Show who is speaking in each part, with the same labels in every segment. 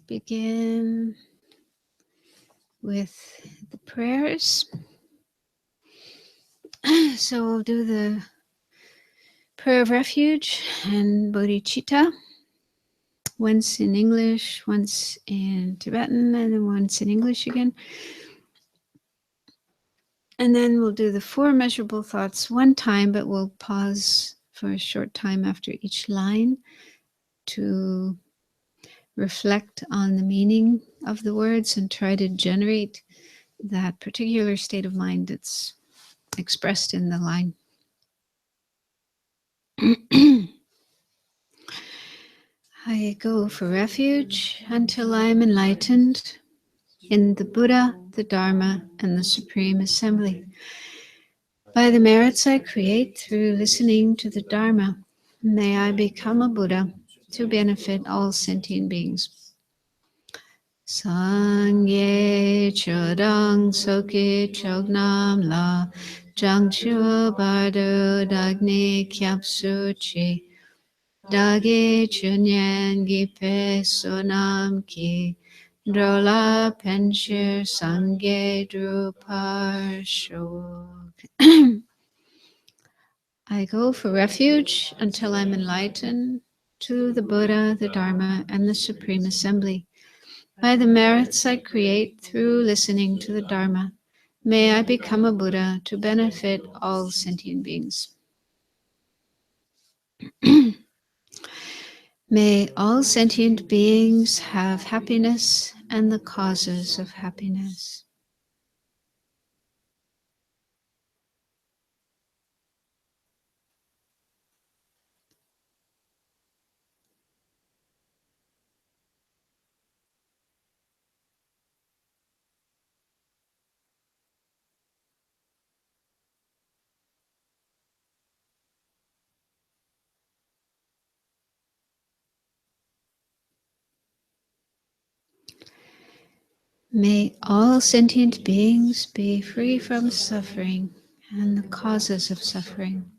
Speaker 1: begin with the prayers. So we'll do the prayer of refuge and bodhicitta, once in English, once in Tibetan, and then once in English again. And then we'll do the four measurable thoughts one time, but we'll pause for a short time after each line to reflect on the meaning of the words and try to generate that particular state of mind that's expressed in the line. I go for refuge until I am enlightened in the Buddha, the Dharma, and the Supreme Assembly. By the merits I create through listening to the Dharma, may I become a Buddha to benefit all sentient beings. Sangye Chodang Soke Chognam La Jangchu Bardo Dagni Kyapsu Chi Dage Chunyan Gipe Sonam Ki Drola Penshir Sangye Drupar Shok. I go for refuge until I'm enlightened to the Buddha, the Dharma, and the Supreme Assembly. By the merits I create through listening to the Dharma, may I become a Buddha to benefit all sentient beings. May all sentient beings have happiness and the causes of happiness. May all sentient beings be free from suffering and the causes of suffering.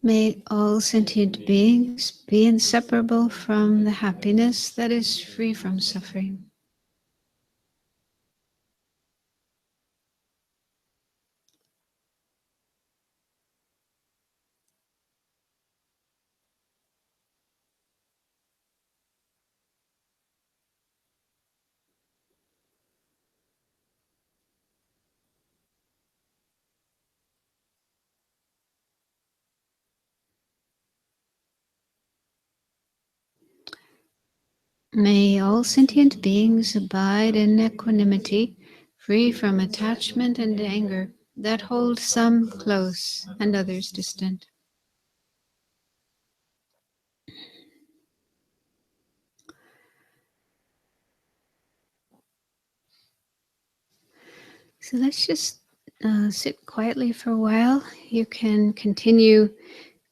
Speaker 1: May all sentient beings be inseparable from the happiness that is free from suffering. May all sentient beings abide in equanimity, free from attachment and anger that hold some close and others distant. So let's just sit quietly for a while. You can continue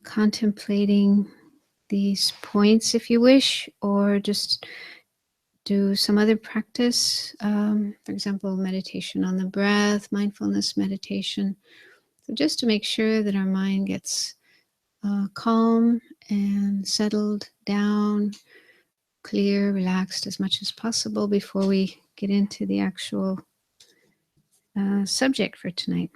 Speaker 1: contemplating these points if you wish, or just do some other practice, for example, meditation on the breath, mindfulness meditation. So just to make sure that our mind gets calm and settled down, clear, relaxed as much as possible before we get into the actual subject for tonight.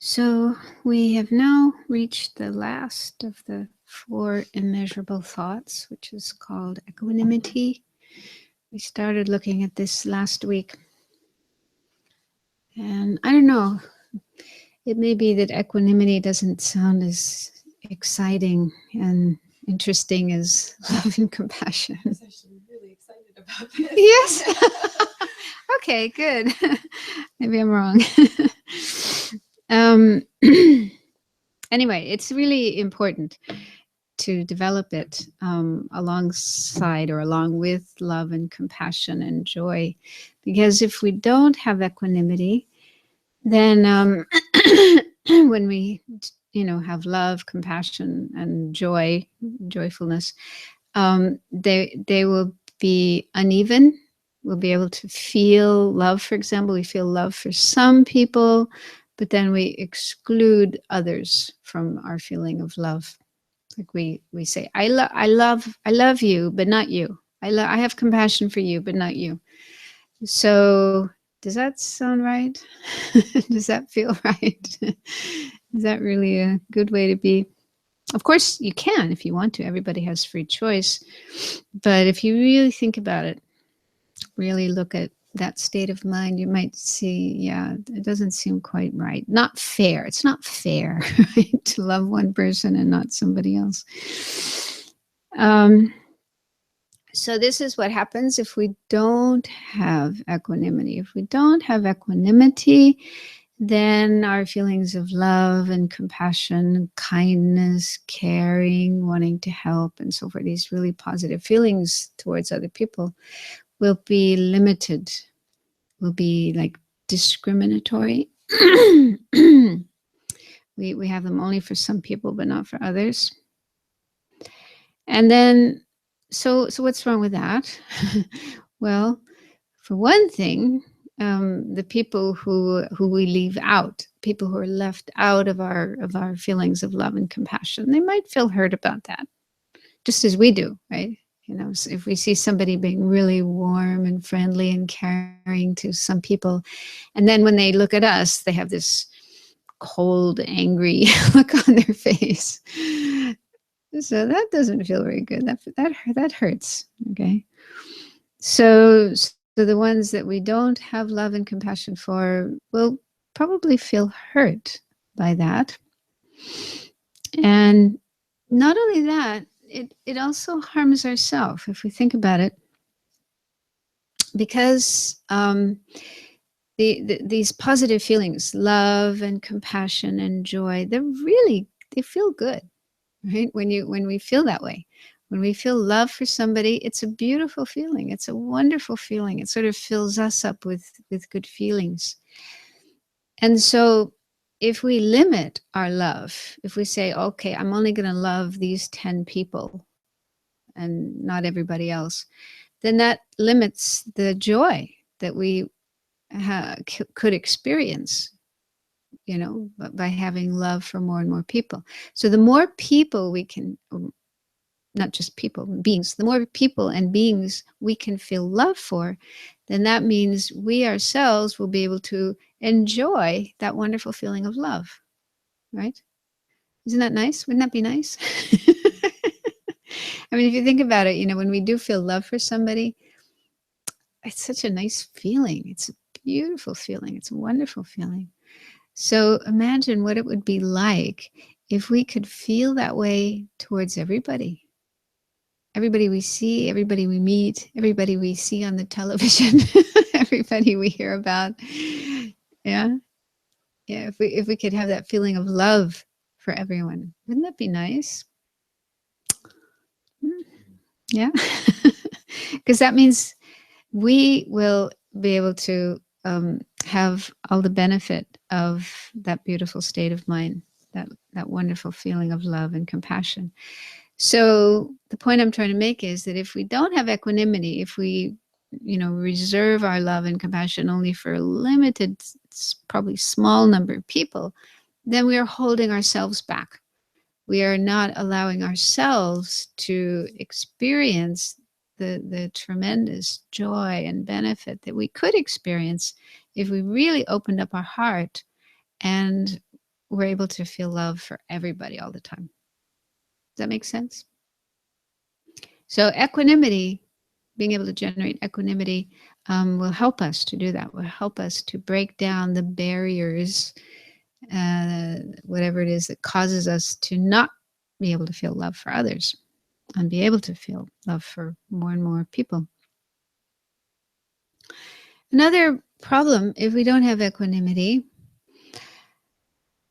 Speaker 1: So we have now reached the last of the 4 immeasurable thoughts, which is called equanimity. We started looking at this last week. And I don't know, it may be that equanimity doesn't sound as exciting and interesting as love and compassion.
Speaker 2: I was actually really excited about this.
Speaker 1: Yes. Okay, good. Maybe I'm wrong. Anyway, it's really important to develop it alongside or along with love and compassion and joy. Because if we don't have equanimity, then when we, have love, compassion, and joyfulness, they will be uneven. We'll be able to feel love, for example. We feel love for some people, but then we exclude others from our feeling of love. Like we say, I love you, but not you. I have compassion for you, but not you. So does that sound right? Does that feel right? Is that really a good way to be? Of course, you can if you want to. Everybody has free choice. But if you really think about it, really look at that state of mind, you might see, yeah, it doesn't seem quite right. Not fair. It's not fair, right, to love one person and not somebody else. So this is what happens if we don't have equanimity. If we don't have equanimity, then our feelings of love and compassion, kindness, caring, wanting to help, and so forth, these really positive feelings towards other people, will be limited, will be like discriminatory. we have them only for some people, but not for others. And then, so what's wrong with that? Well, for one thing, the people who we leave out, people who are left out of our feelings of love and compassion, they might feel hurt about that, just as we do, right? So if we see somebody being really warm and friendly and caring to some people, and then when they look at us, they have this cold, angry look on their face. So that doesn't feel very good. That hurts. Okay. So the ones that we don't have love and compassion for will probably feel hurt by that. And not only that, it also harms ourselves if we think about it, because these positive feelings, love and compassion and joy, they feel good, right? When we feel that way, when we feel love for somebody, it's a beautiful feeling. It's a wonderful feeling. It sort of fills us up with good feelings. And so if we limit our love, if we say, okay, I'm only going to love these 10 people and not everybody else, then that limits the joy that we could experience, by having love for more and more people. So the more people we can, not just people, beings, the more people and beings we can feel love for, then that means we ourselves will be able to enjoy that wonderful feeling of love, right? Isn't that nice? Wouldn't that be nice? I mean, if you think about it, when we do feel love for somebody, it's such a nice feeling. It's a beautiful feeling. It's a wonderful feeling. So imagine what it would be like if we could feel that way towards everybody. Everybody we see, everybody we meet, everybody we see on the television, everybody we hear about. Yeah. Yeah. If we could have that feeling of love for everyone, wouldn't that be nice? Yeah. Because that means we will be able to have all the benefit of that beautiful state of mind, that wonderful feeling of love and compassion. So the point I'm trying to make is that if we don't have equanimity, if we, reserve our love and compassion only for a limited, probably small number of people, then we are holding ourselves back. We are not allowing ourselves to experience the tremendous joy and benefit that we could experience if we really opened up our heart and were able to feel love for everybody all the time. Does that make sense? So equanimity, being able to generate equanimity, will help us to do that, will help us to break down the barriers, whatever it is that causes us to not be able to feel love for others and be able to feel love for more and more people. Another problem, if we don't have equanimity,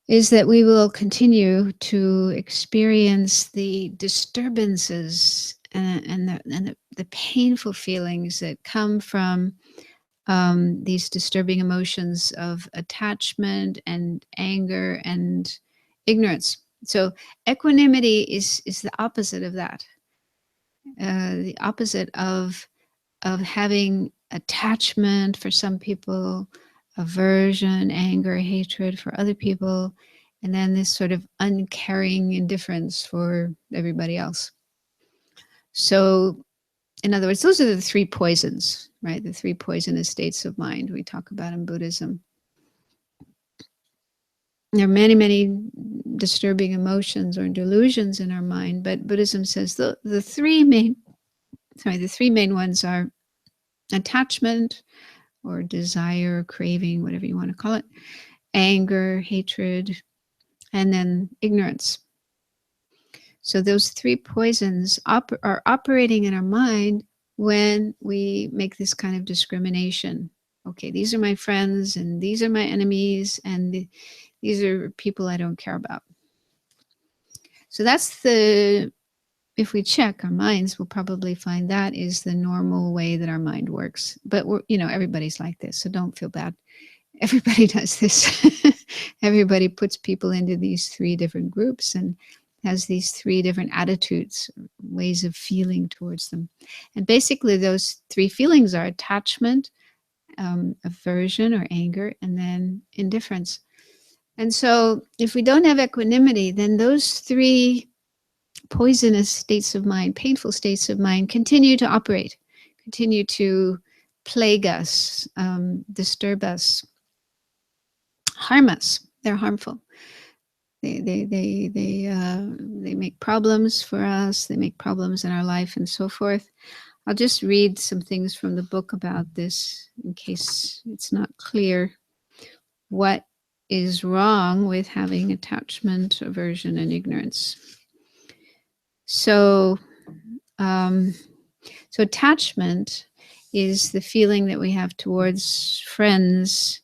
Speaker 1: is that we will continue to experience the disturbances and the painful feelings that come from these disturbing emotions of attachment and anger and ignorance. So equanimity is the opposite of that. The opposite of having attachment for some people, aversion, anger, hatred for other people, and then this sort of uncaring indifference for everybody else. So, in other words, those are the three poisons, right? The three poisonous states of mind we talk about in Buddhism. There are many, many disturbing emotions or delusions in our mind, but Buddhism says the three main ones are attachment or desire, craving, whatever you want to call it, anger, hatred, and then ignorance. So those three poisons are operating in our mind when we make this kind of discrimination. Okay, these are my friends and these are my enemies and these are people I don't care about. So that's if we check our minds, we'll probably find that is the normal way that our mind works. But everybody's like this, so don't feel bad. Everybody does this. Everybody puts people into these three different groups and has these three different attitudes, ways of feeling towards them. And basically those three feelings are attachment, aversion or anger, and then indifference. And so if we don't have equanimity, then those three poisonous states of mind, painful states of mind, continue to operate, continue to plague us, disturb us, harm us. They're harmful. They make problems for us. They make problems in our life and so forth. I'll just read some things from the book about this in case it's not clear what is wrong with having attachment, aversion, and ignorance. So attachment is the feeling that we have towards friends,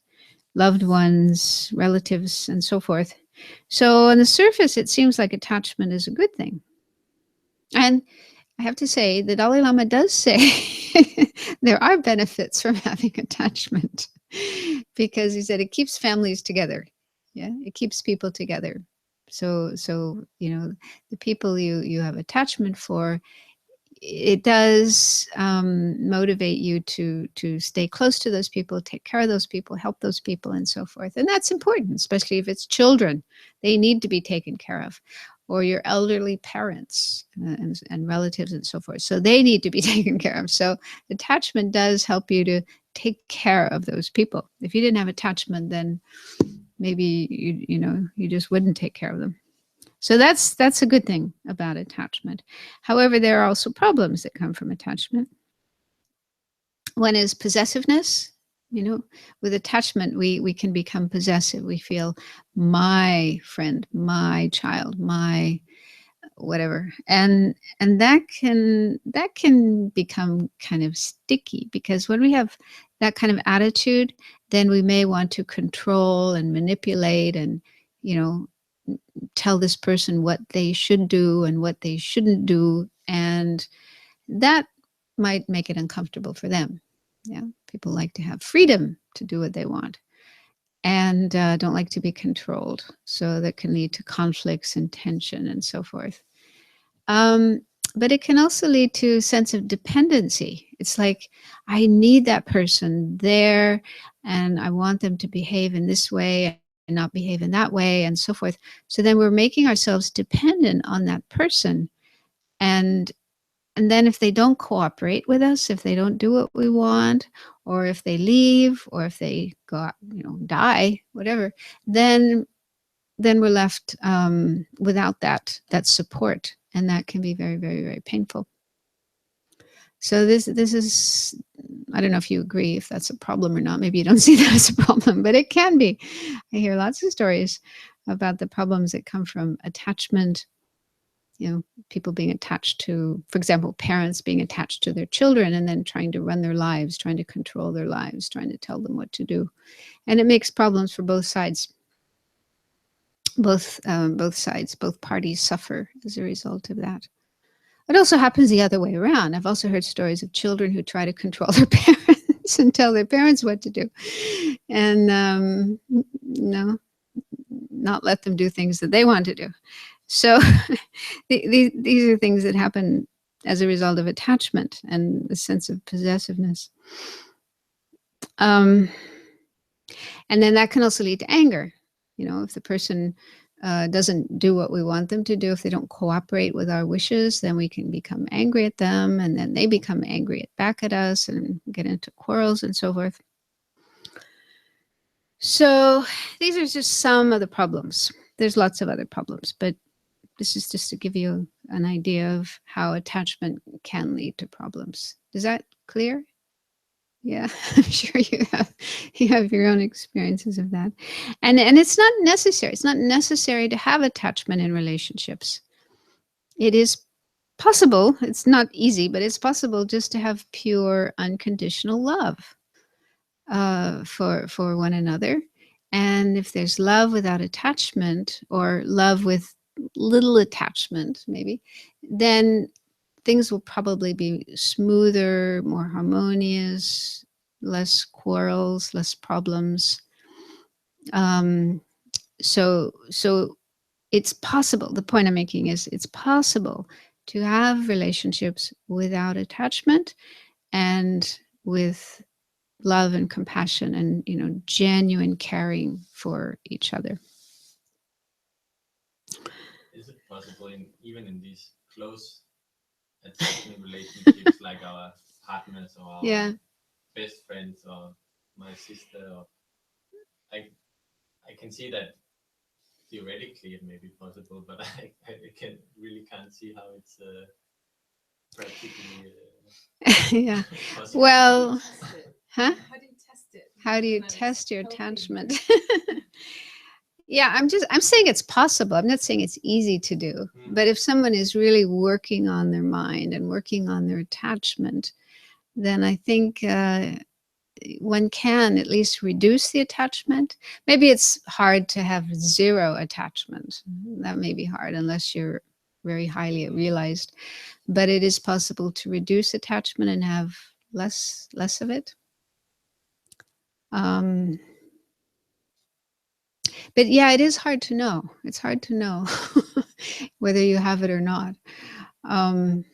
Speaker 1: loved ones, relatives, and so forth. So on the surface, it seems like attachment is a good thing. And I have to say, the Dalai Lama does say there are benefits from having attachment because he said it keeps families together. Yeah, it keeps people together. So the people you have attachment for, it does motivate you to stay close to those people, take care of those people, help those people, and so forth. And that's important, especially if it's children. They need to be taken care of, or your elderly parents and relatives and so forth. So they need to be taken care of. So attachment does help you to take care of those people. If you didn't have attachment, then maybe you just wouldn't take care of them. So that's a good thing about attachment. However, there are also problems that come from attachment. One is possessiveness. With attachment, we can become possessive. We feel my friend, my child, my whatever, and that can become kind of sticky, because when we have that kind of attitude, then we may want to control and manipulate and tell this person what they should do and what they shouldn't do, and that might make it uncomfortable for them. Yeah, people like to have freedom to do what they want, and don't like to be controlled. So that can lead to conflicts and tension and so forth. But it can also lead to a sense of dependency. It's like, I need that person there, and I want them to behave in this way and not behave in that way, and so forth. So then we're making ourselves dependent on that person. And then if they don't cooperate with us, if they don't do what we want, or if they leave, or if they go out, die, whatever, then we're left without that support, and that can be very, very, very painful. So this is, I don't know if you agree, if that's a problem or not. Maybe you don't see that as a problem, but it can be. I hear lots of stories about the problems that come from attachment. People being attached to, for example, parents being attached to their children and then trying to run their lives, trying to control their lives, trying to tell them what to do. And it makes problems for both sides. Both sides, both parties suffer as a result of that. It also happens the other way around. I've also heard stories of children who try to control their parents and tell their parents what to do, and not let them do things that they want to do. So these are things that happen as a result of attachment and the sense of possessiveness. And then that can also lead to anger. If the person doesn't do what we want them to do, if they don't cooperate with our wishes, then we can become angry at them, and then they become angry back at us and get into quarrels and so forth. So these are just some of the problems. There's lots of other problems, but this is just to give you an idea of how attachment can lead to problems. Is that clear? Yeah, I'm sure you have your own experiences of that. And it's not necessary. It's not necessary to have attachment in relationships. It is possible. It's not easy, but it's possible just to have pure, unconditional love for one another. And if there's love without attachment, or love with little attachment, maybe, then things will probably be smoother, more harmonious, less quarrels, less problems. So it's possible. The point I'm making is it's possible to have relationships without attachment and with love and compassion and, genuine caring for each other.
Speaker 3: Is it possible even in these close attachment relationships, like our partners or our best friends or my sister, or I can see that theoretically it may be possible, but I can't see how it's practically
Speaker 1: yeah.
Speaker 3: possible.
Speaker 1: Well, huh?
Speaker 2: How do you test it?
Speaker 1: How do you test your attachment? Yeah, I'm saying it's possible. I'm not saying it's easy to do. But if someone is really working on their mind and working on their attachment, then I think one can at least reduce the attachment. Maybe it's hard to have zero attachment. That may be hard unless you're very highly realized. But it is possible to reduce attachment and have less of it. But yeah, it is hard to know. It's hard to know whether you have it or not. I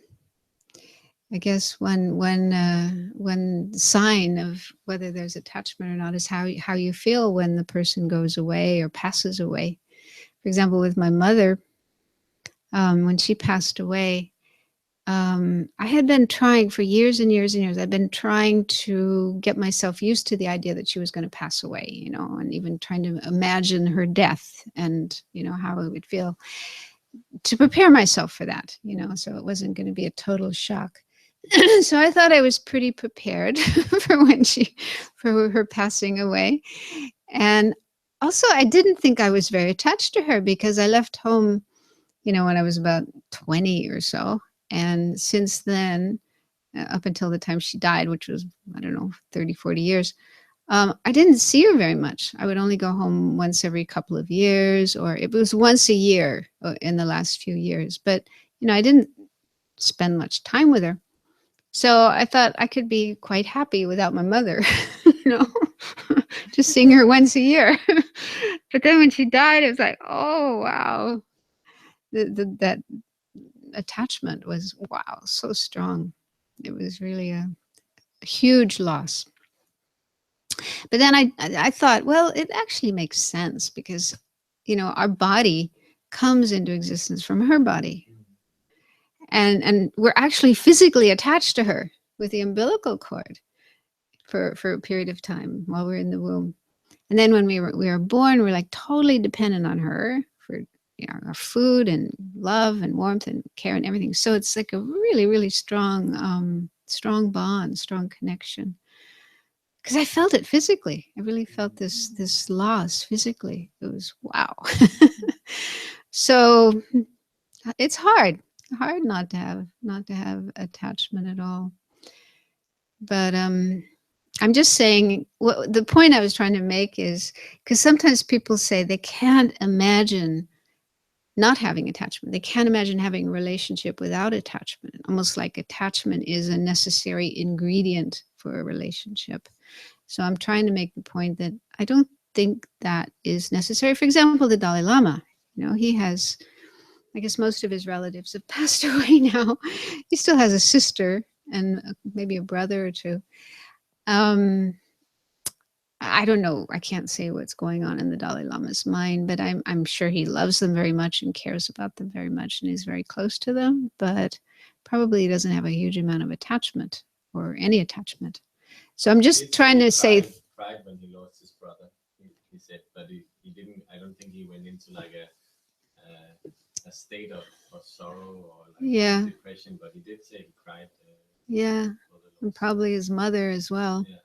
Speaker 1: guess one sign of whether there's attachment or not is how you feel when the person goes away or passes away. For example, with my mother, when she passed away, I had been trying for years and years and years. I'd been trying to get myself used to the idea that she was going to pass away, and even trying to imagine her death and, how it would feel, to prepare myself for that, so it wasn't going to be a total shock. So I thought I was pretty prepared for her passing away. And also I didn't think I was very attached to her, because I left home, when I was about 20 or so. And since then, up until the time she died, which was, 30, 40 years, I didn't see her very much. I would only go home once every couple of years, or it was once a year in the last few years. But, I didn't spend much time with her. So I thought I could be quite happy without my mother, just seeing her once a year. But then when she died, it was like, oh, wow. That attachment was, wow, so strong. It was really a huge loss. But then I thought, well, it actually makes sense because, our body comes into existence from her body. And we're actually physically attached to her with the umbilical cord for a period of time while we're in the womb. And then when we were born, we're like totally dependent on her for our food and love and warmth and care and everything. So it's like a really, really strong, strong bond, strong connection. Because I felt it physically. I really felt this loss physically. It was wow. So it's hard not to have attachment at all. But I'm just saying, the point I was trying to make is, because sometimes people say they can't imagine not having attachment. They can't imagine having a relationship without attachment, almost like attachment is a necessary ingredient for a relationship. So I'm trying to make the point that I don't think that is necessary. For example, the Dalai Lama, he has, I guess most of his relatives have passed away now. He still has a sister and maybe a brother or two. I don't know. I can't say what's going on in the Dalai Lama's mind, but I'm sure he loves them very much and cares about them very much and is very close to them, but probably doesn't have a huge amount of attachment or any attachment. So I'm just trying to say.
Speaker 3: Cried when he lost his brother. He said, but he didn't. I don't think he went into like a state of sorrow or like depression, but he did say he cried.
Speaker 1: And probably his mother as well.
Speaker 3: Yeah.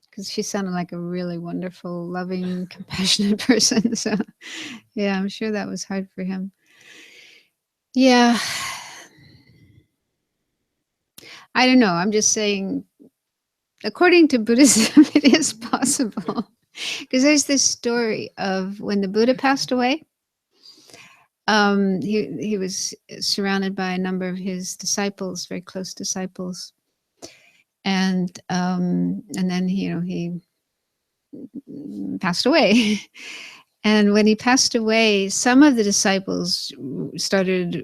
Speaker 1: Because she sounded like a really wonderful, loving, compassionate person. So, yeah, I'm sure that was hard for him. Yeah. I don't know. I'm just saying, according to Buddhism, it is possible. Because there's this story of when the Buddha passed away. He was surrounded by a number of his disciples, very close disciples. And then, he passed away. And when he passed away, some of the disciples started,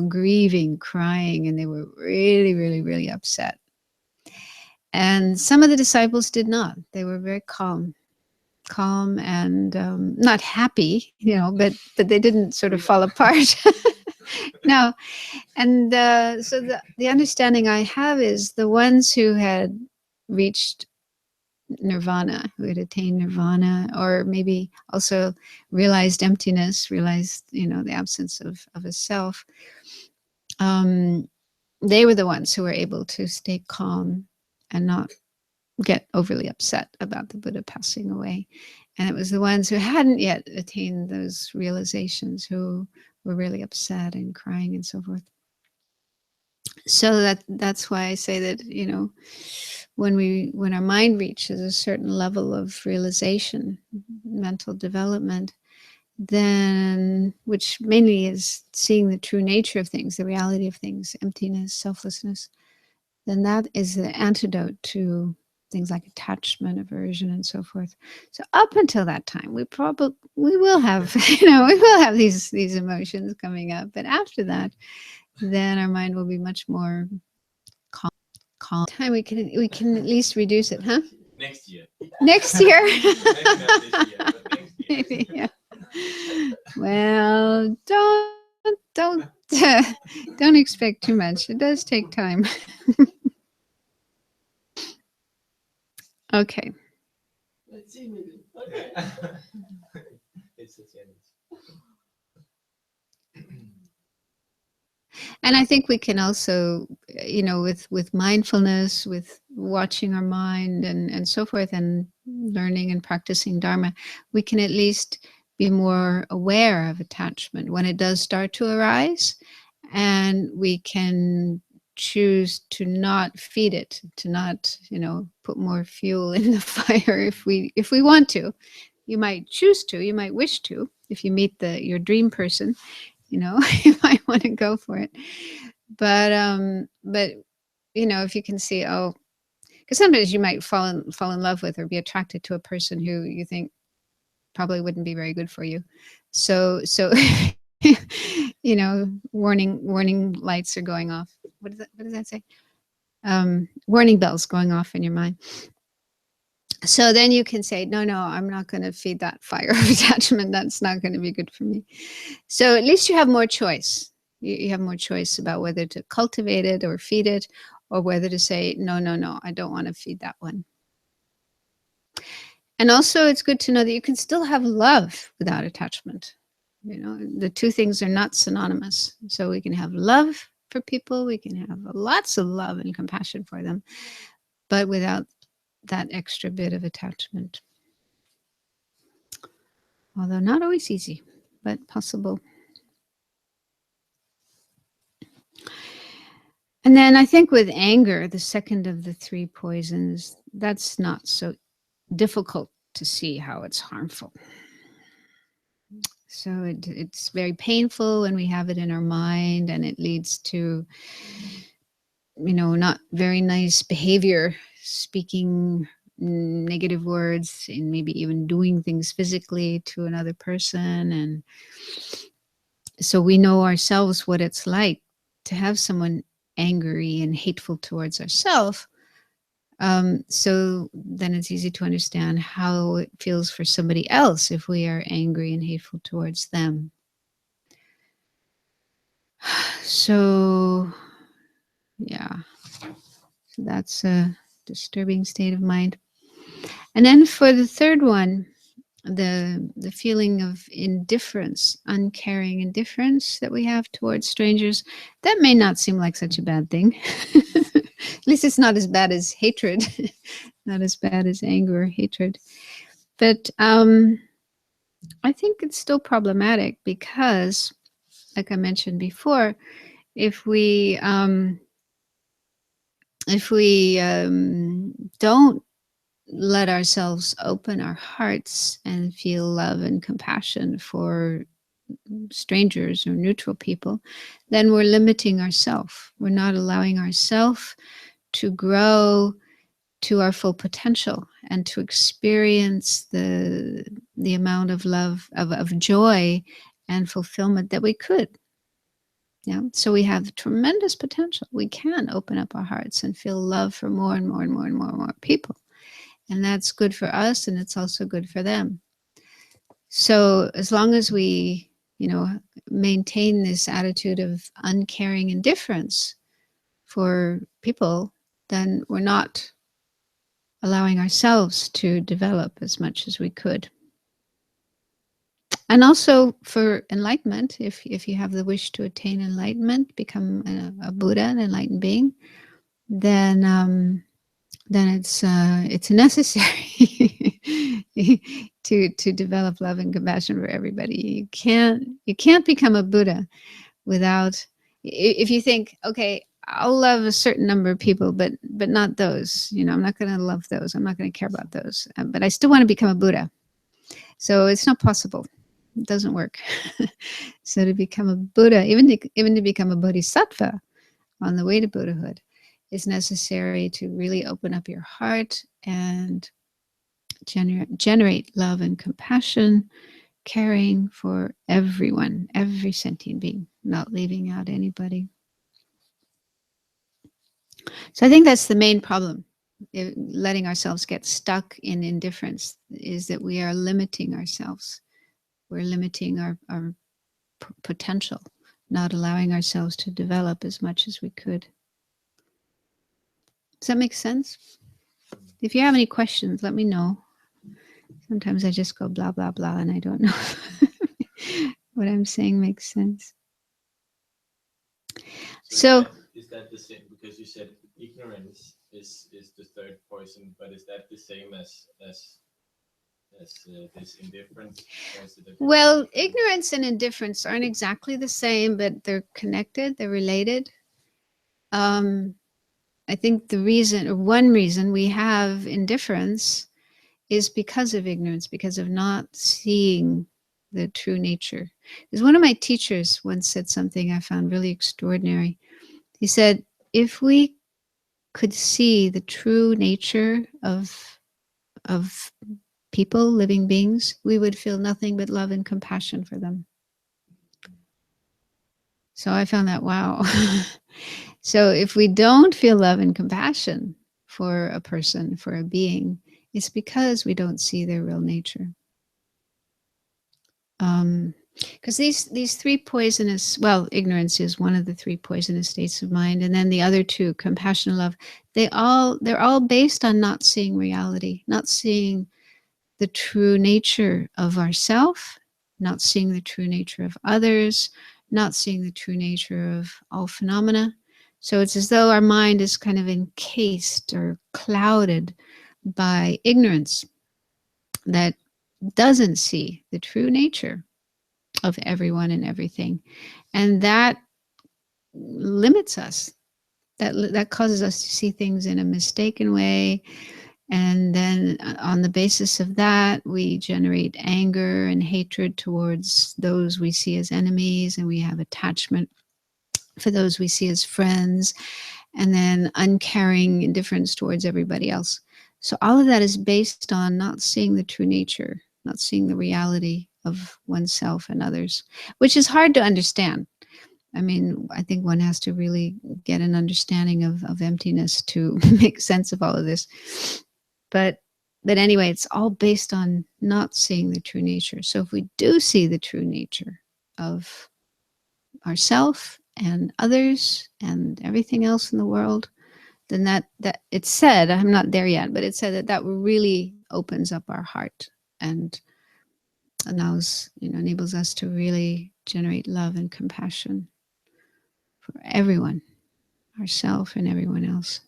Speaker 1: grieving, crying, and they were really, really, really upset. And some of the disciples did not. They were very calm and not happy, but they didn't sort of fall apart. No. And so the understanding I have is the ones who had reached nirvana, who had attained nirvana, or maybe also realized emptiness, realized, the absence of a self, they were the ones who were able to stay calm and not get overly upset about the Buddha passing away. And it was the ones who hadn't yet attained those realizations who were really upset and crying and so forth. So that's why I say that, when our mind reaches a certain level of realization, mental development, then, which mainly is seeing the true nature of things, the reality of things, emptiness, selflessness, then that is the antidote to things like attachment, aversion, and so forth. So up until that time, we will have, we will have these emotions coming up. But after that, then our mind will be much more calm. Time we can at least reduce it, huh?
Speaker 3: Next year.
Speaker 1: Next year?
Speaker 3: Maybe not this year, but next year.
Speaker 1: Maybe, yeah. Well, don't expect too much. It does take time. Okay.
Speaker 2: Let's see, maybe.
Speaker 3: Okay. It's a challenge.
Speaker 1: And I think we can also, with mindfulness, with watching our mind and so forth, and learning and practicing Dharma, we can at least be more aware of attachment when it does start to arise, and we can choose to not feed it, to not, put more fuel in the fire if we want to. You might choose to, you might wish to, if you meet your dream person. You might want to go for it. But if you can see, Because sometimes you might fall in love with or be attracted to a person who you think probably wouldn't be very good for you. So warning lights are going off. What does that say? Warning bells going off in your mind. So then you can say, no, I'm not going to feed that fire of attachment. That's not going to be good for me. So at least you have more choice. You have more choice about whether to cultivate it or feed it, or whether to say, no, I don't want to feed that one. And also it's good to know that you can still have love without attachment. The two things are not synonymous. So we can have love for people. We can have lots of love and compassion for them, but without that extra bit of attachment. Although not always easy, but possible. And then I think with anger, the second of the three poisons, that's not so difficult to see how it's harmful. So it's very painful when we have it in our mind, and it leads to, not very nice behavior, speaking negative words, and maybe even doing things physically to another person. And so we know ourselves what it's like to have someone angry and hateful towards ourselves. So then it's easy to understand how it feels for somebody else if we are angry and hateful towards them. So, yeah, so that's a disturbing state of mind. And then for the third one, the feeling of indifference, uncaring indifference that we have towards strangers, that may not seem like such a bad thing. At least it's not as bad as hatred, not as bad as anger or hatred. But I think it's still problematic because, like I mentioned before, if we don't let ourselves open our hearts and feel love and compassion for strangers or neutral people, then we're limiting ourselves. We're not allowing ourselves to grow to our full potential and to experience the amount of love, of joy and fulfillment that we could. Yeah. So we have tremendous potential. We can open up our hearts and feel love for more and more and more and more and more people. And that's good for us, and it's also good for them. So as long as we, maintain this attitude of uncaring indifference for people, then we're not allowing ourselves to develop as much as we could. And also for enlightenment, if you have the wish to attain enlightenment, become a Buddha, an enlightened being, then it's necessary to develop love and compassion for everybody. You can't become a Buddha without, if you think, okay, I'll love a certain number of people, but not those. I'm not going to love those. I'm not going to care about those. But I still want to become a Buddha. So it's not possible. It doesn't work. So to become a Buddha, even to become a Bodhisattva on the way to Buddhahood, is necessary to really open up your heart and generate love and compassion, caring for everyone, every sentient being, not leaving out anybody. So I think that's the main problem. Letting ourselves get stuck in indifference is that we are limiting ourselves. We're limiting our potential, not allowing ourselves to develop as much as we could. Does that make sense? If you have any questions, let me know. Sometimes I just go blah, blah, blah, and I don't know what I'm saying makes sense. So
Speaker 3: is that the same? Because you said ignorance is the third poison, but is that the same as this indifference?
Speaker 1: Well, ignorance and indifference aren't exactly the same, but they're connected, they're related. I think one reason we have indifference is because of ignorance, because of not seeing the true nature. Because one of my teachers once said something I found really extraordinary. He said, if we could see the true nature of people, living beings, we would feel nothing but love and compassion for them. So I found that, wow. So if we don't feel love and compassion for a person, for a being, it's because we don't see their real nature. Because these three poisonous, well, ignorance is one of the three poisonous states of mind, and then the other two, compassion and love, they're all based on not seeing reality, not seeing the true nature of ourself, not seeing the true nature of others, not seeing the true nature of all phenomena. So it's as though our mind is kind of encased or clouded by ignorance that doesn't see the true nature of everyone and everything. And that limits us. That causes us to see things in a mistaken way. And then on the basis of that, we generate anger and hatred towards those we see as enemies, and we have attachment for those we see as friends, and then uncaring indifference towards everybody else. So all of that is based on not seeing the true nature, not seeing the reality of oneself and others, which is hard to understand. I mean, I think one has to really get an understanding of emptiness to make sense of all of this. But anyway, it's all based on not seeing the true nature. So if we do see the true nature of ourself and others and everything else in the world, then that it's said, I'm not there yet, but it said that really opens up our heart and allows, enables us to really generate love and compassion for everyone, ourselves and everyone else.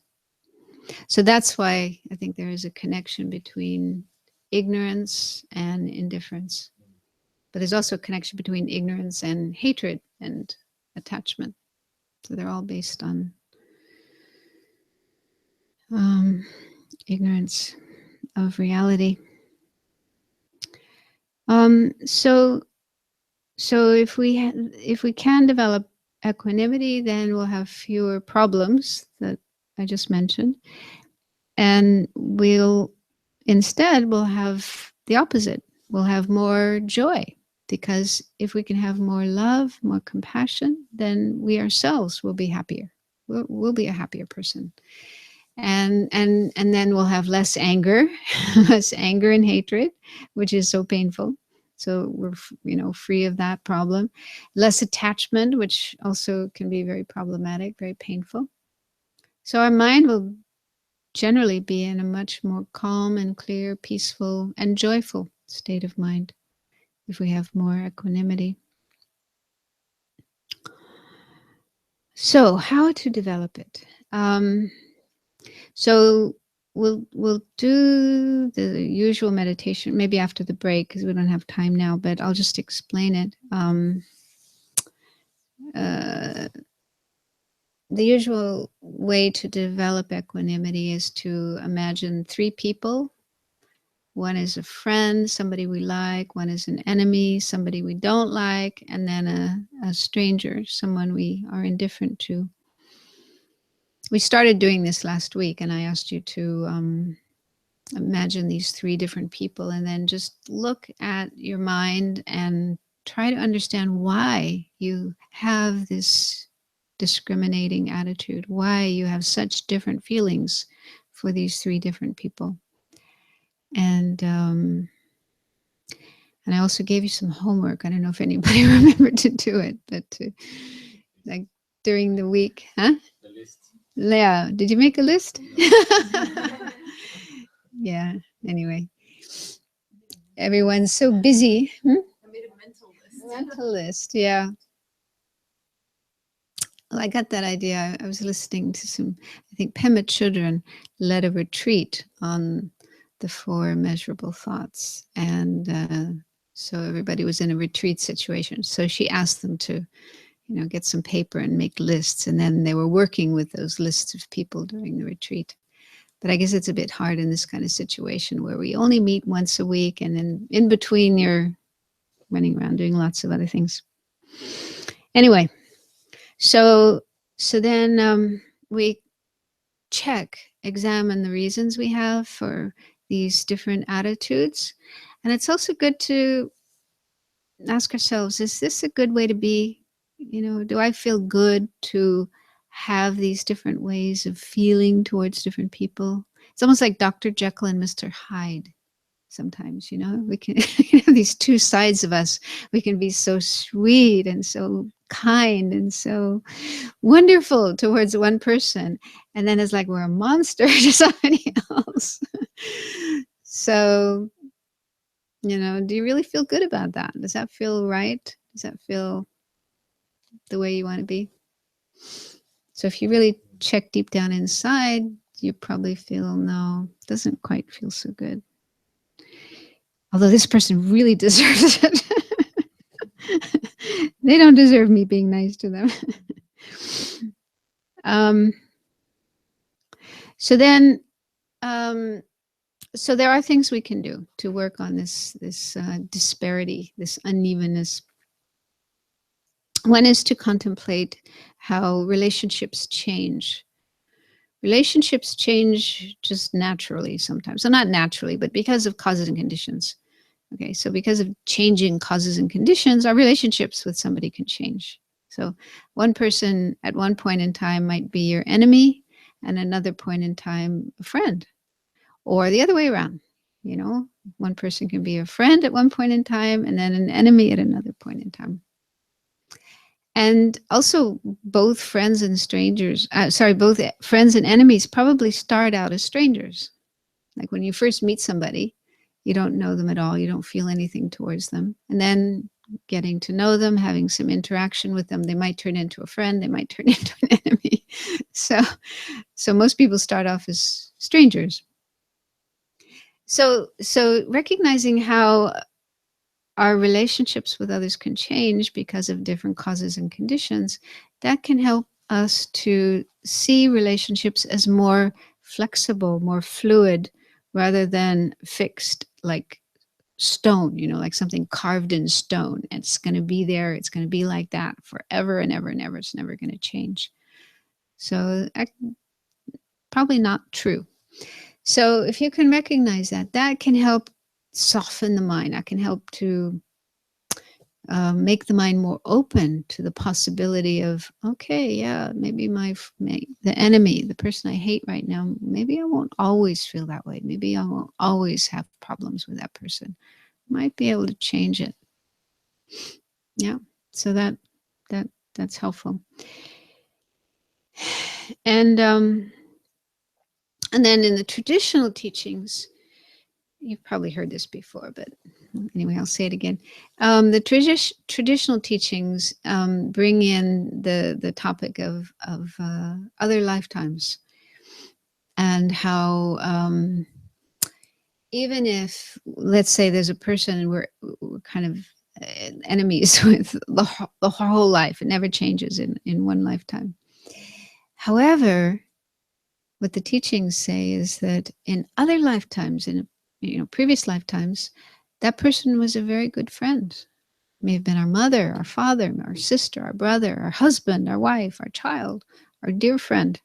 Speaker 1: So that's why I think there is a connection between ignorance and indifference. But there's also a connection between ignorance and hatred and attachment. So they're all based on ignorance of reality. So if we can develop equanimity, then we'll have fewer problems that I just mentioned, and we'll have the opposite. We'll have more joy, because if we can have more love, more compassion, then we ourselves will be happier. We'll be a happier person. And then we'll have less anger, less anger and hatred, which is so painful. So we're, free of that problem. Less attachment, which also can be very problematic, very painful. So our mind will generally be in a much more calm and clear, peaceful and joyful state of mind if we have more equanimity. So how to develop it? So we'll do the usual meditation maybe after the break, because we don't have time now, but I'll just explain it. The usual way to develop equanimity is to imagine three people. One is a friend, somebody we like. One is an enemy, somebody we don't like. And then a stranger, someone we are indifferent to. We started doing this last week, and I asked you to imagine these three different people, and then just look at your mind and try to understand why you have this discriminating attitude, why you have such different feelings for these three different people. And I also gave you some homework. I don't know if anybody remembered to do it, but like during the week, huh?
Speaker 3: The list.
Speaker 1: Yeah. Did you make a list? Yeah. Anyway, everyone's so busy.
Speaker 2: I made a mental list.
Speaker 1: Mental list. Yeah. Well, I got that idea. I was listening to I think Pema Chodron led a retreat on the 4 immeasurable thoughts. And so everybody was in a retreat situation. So she asked them to, get some paper and make lists. And then they were working with those lists of people during the retreat. But I guess it's a bit hard in this kind of situation where we only meet once a week, and then in between you're running around doing lots of other things. Anyway, so then we examine the reasons we have for these different attitudes. And it's also good to ask ourselves, is this a good way to be? You know, do I feel good to have these different ways of feeling towards different people? It's almost like Dr. Jekyll and Mr. Hyde. Sometimes, you know, we can have these two sides of us. We can be so sweet and so kind and so wonderful towards one person, and then it's like we're a monster to somebody else. So, you know, do you really feel good about that? Does that feel right? Does that feel the way you want to be? So if you really check deep down inside, you probably feel, no, doesn't quite feel so good. Although this person really deserves it. They don't deserve me being nice to them. So then, so there are things we can do to work on this disparity, this unevenness. One is to contemplate how relationships change. Relationships change just naturally sometimes. So not naturally, but because of causes and conditions. Okay, so because of changing causes and conditions, our relationships with somebody can change. So one person at one point in time might be your enemy, and another point in time, a friend, or the other way around. You know, one person can be a friend at one point in time, and then an enemy at another point in time. And also, both friends and strangers, both friends and enemies probably start out as strangers. Like when you first meet somebody, you don't know them at all. You don't feel anything towards them. And then getting to know them, having some interaction with them, they might turn into a friend. They might turn into an enemy. So most people start off as strangers. So recognizing how our relationships with others can change because of different causes and conditions, that can help us to see relationships as more flexible, more fluid, rather than fixed like stone, you know, like something carved in stone. It's going to be there. It's going to be like that forever and ever and ever. It's never going to change. So probably not true. So if you can recognize that, that can help soften the mind. That can help to make the mind more open to the possibility of, okay, yeah, maybe the enemy, the person I hate right now, maybe I won't always feel that way. Maybe I won't always have problems with that person. Might be able to change it. Yeah, so that's helpful. And then in the traditional teachings, you've probably heard this before, but anyway, I'll say it again. The traditional teachings bring in the topic of other lifetimes, and how even if, let's say, there's a person and we're kind of enemies with the whole life, it never changes in one lifetime. However, what the teachings say is that in other lifetimes, in previous lifetimes, that person was a very good friend. It may have been our mother, our father, our sister, our brother, our husband, our wife, our child, our dear friend.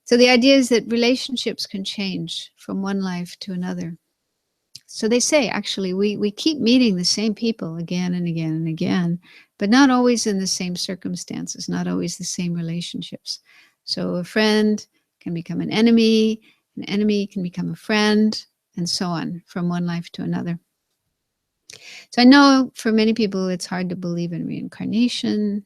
Speaker 1: So the idea is that relationships can change from one life to another. So they say, actually, we keep meeting the same people again and again and again, but not always in the same circumstances, not always the same relationships. So a friend can become an enemy can become a friend, and so on, from one life to another. So I know for many people it's hard to believe in reincarnation,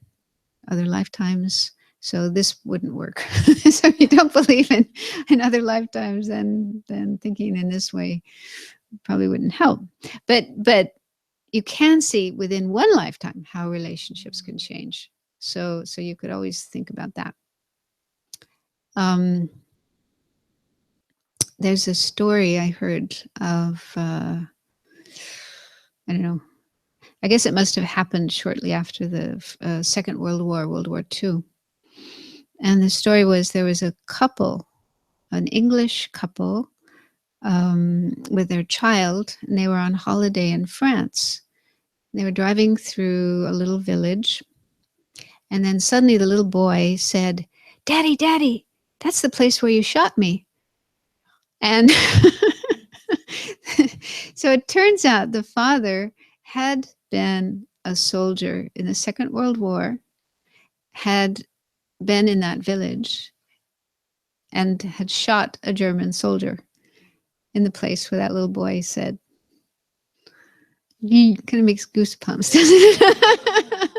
Speaker 1: other lifetimes, so this wouldn't work. So if you don't believe in other lifetimes, then thinking in this way probably wouldn't help. But you can see within one lifetime how relationships can change. So you could always think about that. There's a story I heard of, I don't know, I guess it must have happened shortly after the Second World War, World War II. And the story was, there was a couple, an English couple, with their child, and they were on holiday in France. They were driving through a little village, and then suddenly the little boy said, "Daddy, Daddy, that's the place where you shot me. And so it turns out the father had been a soldier in the Second World War, had been in that village, and had shot a German soldier in the place where that little boy said. Kind of makes goosebumps, doesn't it?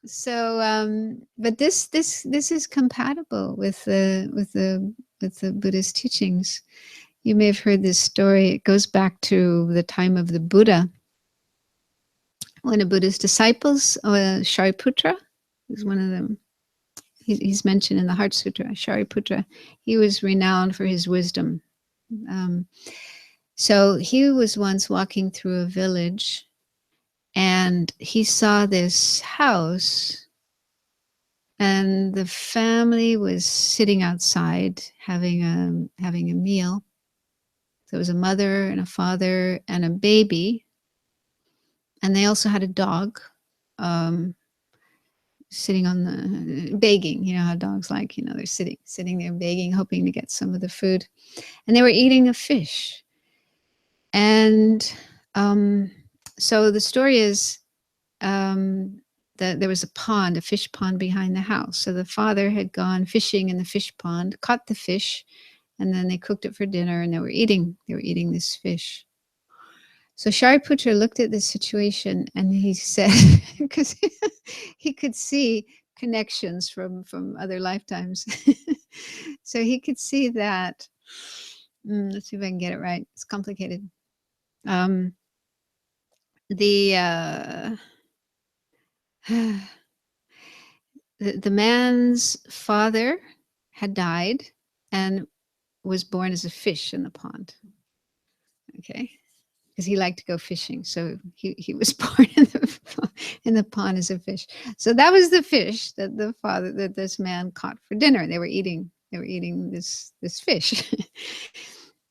Speaker 1: So, but this is compatible with the Buddhist teachings. You may have heard this story. It goes back to the time of the Buddha, when a Buddha's disciples, Shariputra is one of them. He's mentioned in the Heart Sutra. Shariputra, he was renowned for his wisdom. So he was once walking through a village, and he saw this house, and the family was sitting outside having a meal. There was a mother and a father and a baby, and they also had a dog sitting on the begging. You know how dogs like, they're sitting there begging, hoping to get some of the food, and they were eating a fish. And so the story is that there was a fish pond behind the house. So the father had gone fishing in the fish pond, caught the fish, and then they cooked it for dinner, and they were eating this fish. So Shariputra looked at this situation, and he said, because he could see connections from other lifetimes. So he could see that, let's see if I can get it right. It's complicated. The man's father had died and was born as a fish in the pond. Okay, because he liked to go fishing, so he was born in the pond as a fish. So that was the fish that this man caught for dinner. They were eating this fish,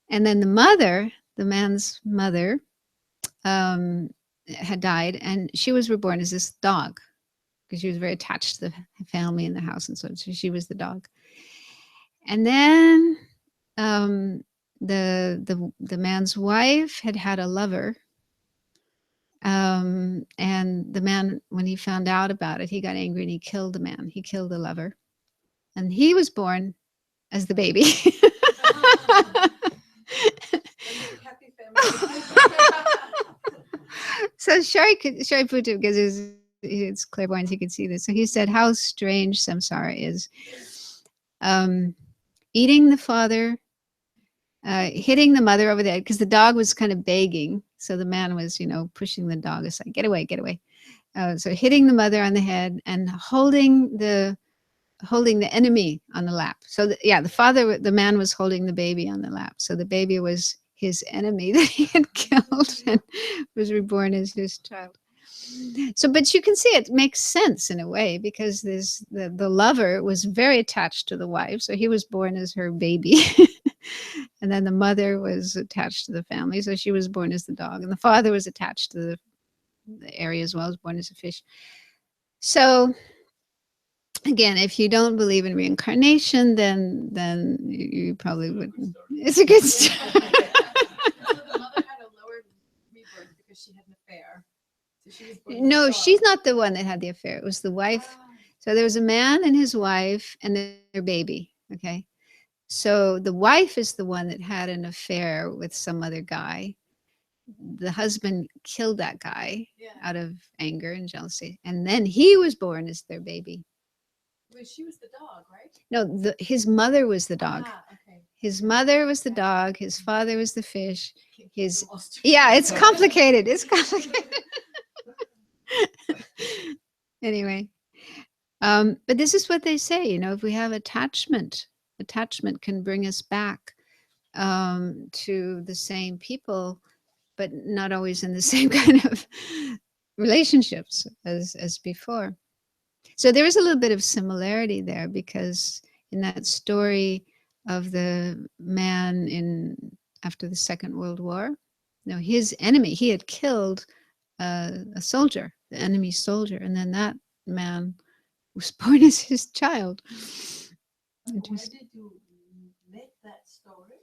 Speaker 1: and then the man's mother, had died, and she was reborn as this dog, because she was very attached to the family and the house, and so she was the dog. And then the man's wife had a lover, and the man, when he found out about it, he got angry and he killed the man. He killed the lover, and he was born as the baby. So Shariputra, because it's clairvoyance, he could see this. So he said, how strange samsara is. Eating the father, hitting the mother over the head, because the dog was kind of begging. So the man was, pushing the dog aside. Get away, get away. So hitting the mother on the head and holding the enemy on the lap. So the man was holding the baby on the lap. So the baby was his enemy that he had killed and was reborn as his child. So, but you can see it makes sense in a way, because the lover was very attached to the wife. So he was born as her baby. And then the mother was attached to the family. So she was born as the dog. And the father was attached to the area as well, was born as a fish. So again, if you don't believe in reincarnation, then you probably wouldn't. It's a good story.
Speaker 2: So the mother had a lower rebirth because she had an affair. So she was born
Speaker 1: No, she's not the one that had the affair. It was the wife.
Speaker 2: Ah.
Speaker 1: So there was a man and his wife and their baby. Okay. So the wife is the one that had an affair with some other guy. The husband killed that guy out of anger and jealousy. And then he was born as their baby.
Speaker 2: Well, she was the dog, right?
Speaker 1: No, his mother was the dog.
Speaker 2: Okay.
Speaker 1: His mother was the dog. His father was the fish. It's complicated. It's complicated. Anyway, but this is what they say. If we have attachment can bring us back to the same people, but not always in the same kind of relationships as before. So there is a little bit of similarity there, because in that story of the man after the Second World War, his enemy, he had killed a soldier, the enemy soldier, and then that man was born as his child.
Speaker 2: Where did you make that story?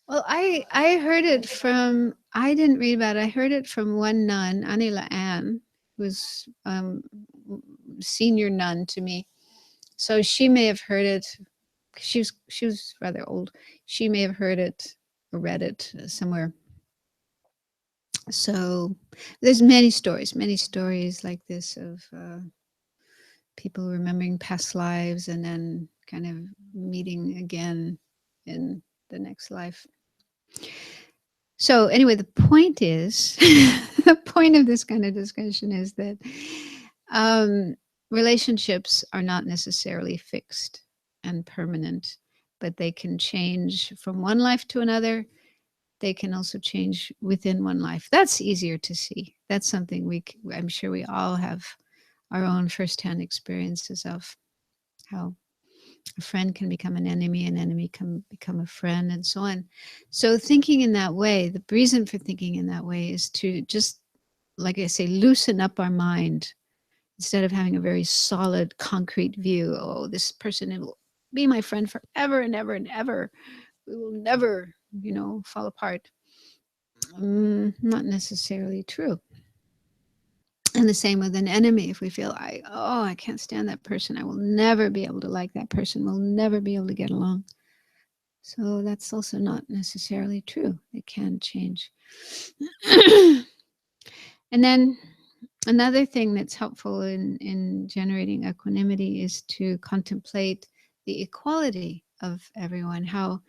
Speaker 1: Well, I heard it from, I didn't read about it. I heard it from one nun, Anila Ann, who was senior nun to me. So she may have heard it. She was rather old. She may have heard it or read it somewhere. So there's many stories like this of people remembering past lives and then kind of meeting again in the next life. So anyway, the point is, the point of this kind of discussion is that relationships are not necessarily fixed and permanent, but they can change from one life to another. They can also change within one life. That's easier to see. That's something I'm sure we all have our own firsthand experiences of how a friend can become an enemy can become a friend, and so on. So thinking in that way, the reason for thinking in that way is to just, like I say, loosen up our mind instead of having a very solid, concrete view. Oh, this person will be my friend forever and ever and ever. We will never, fall apart. Not necessarily true. And the same with an enemy. If we feel, I can't stand that person, I will never be able to like that person, we'll never be able to get along. So that's also not necessarily true. It can change. And then another thing that's helpful in generating equanimity is to contemplate the equality of everyone, how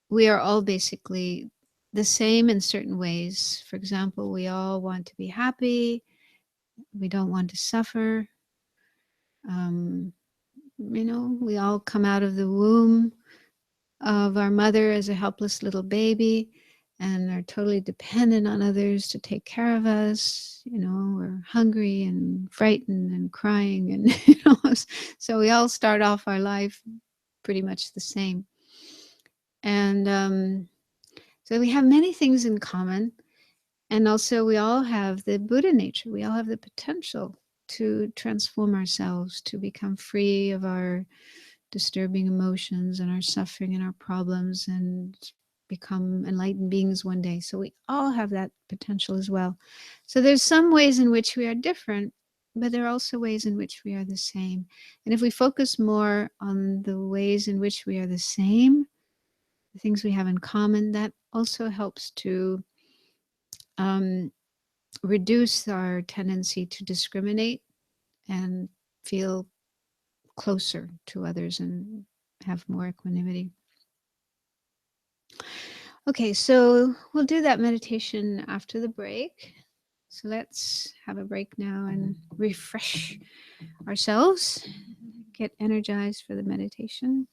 Speaker 1: we are all basically the same in certain ways. For example, we all want to be happy. We don't want to suffer. Um, we all come out of the womb of our mother as a helpless little baby and are totally dependent on others to take care of us. We're hungry and frightened and crying, and so we all start off our life pretty much the same. And so we have many things in common. And also we all have the Buddha nature. We all have the potential to transform ourselves, to become free of our disturbing emotions and our suffering and our problems, and become enlightened beings one day. So we all have that potential as well. So there's some ways in which we are different, but there are also ways in which we are the same. And if we focus more on the ways in which we are the same, the things we have in common, that also helps to reduce our tendency to discriminate and feel closer to others and have more equanimity. Okay, so we'll do that meditation after the break. So let's have a break now and refresh ourselves, get energized for the meditation.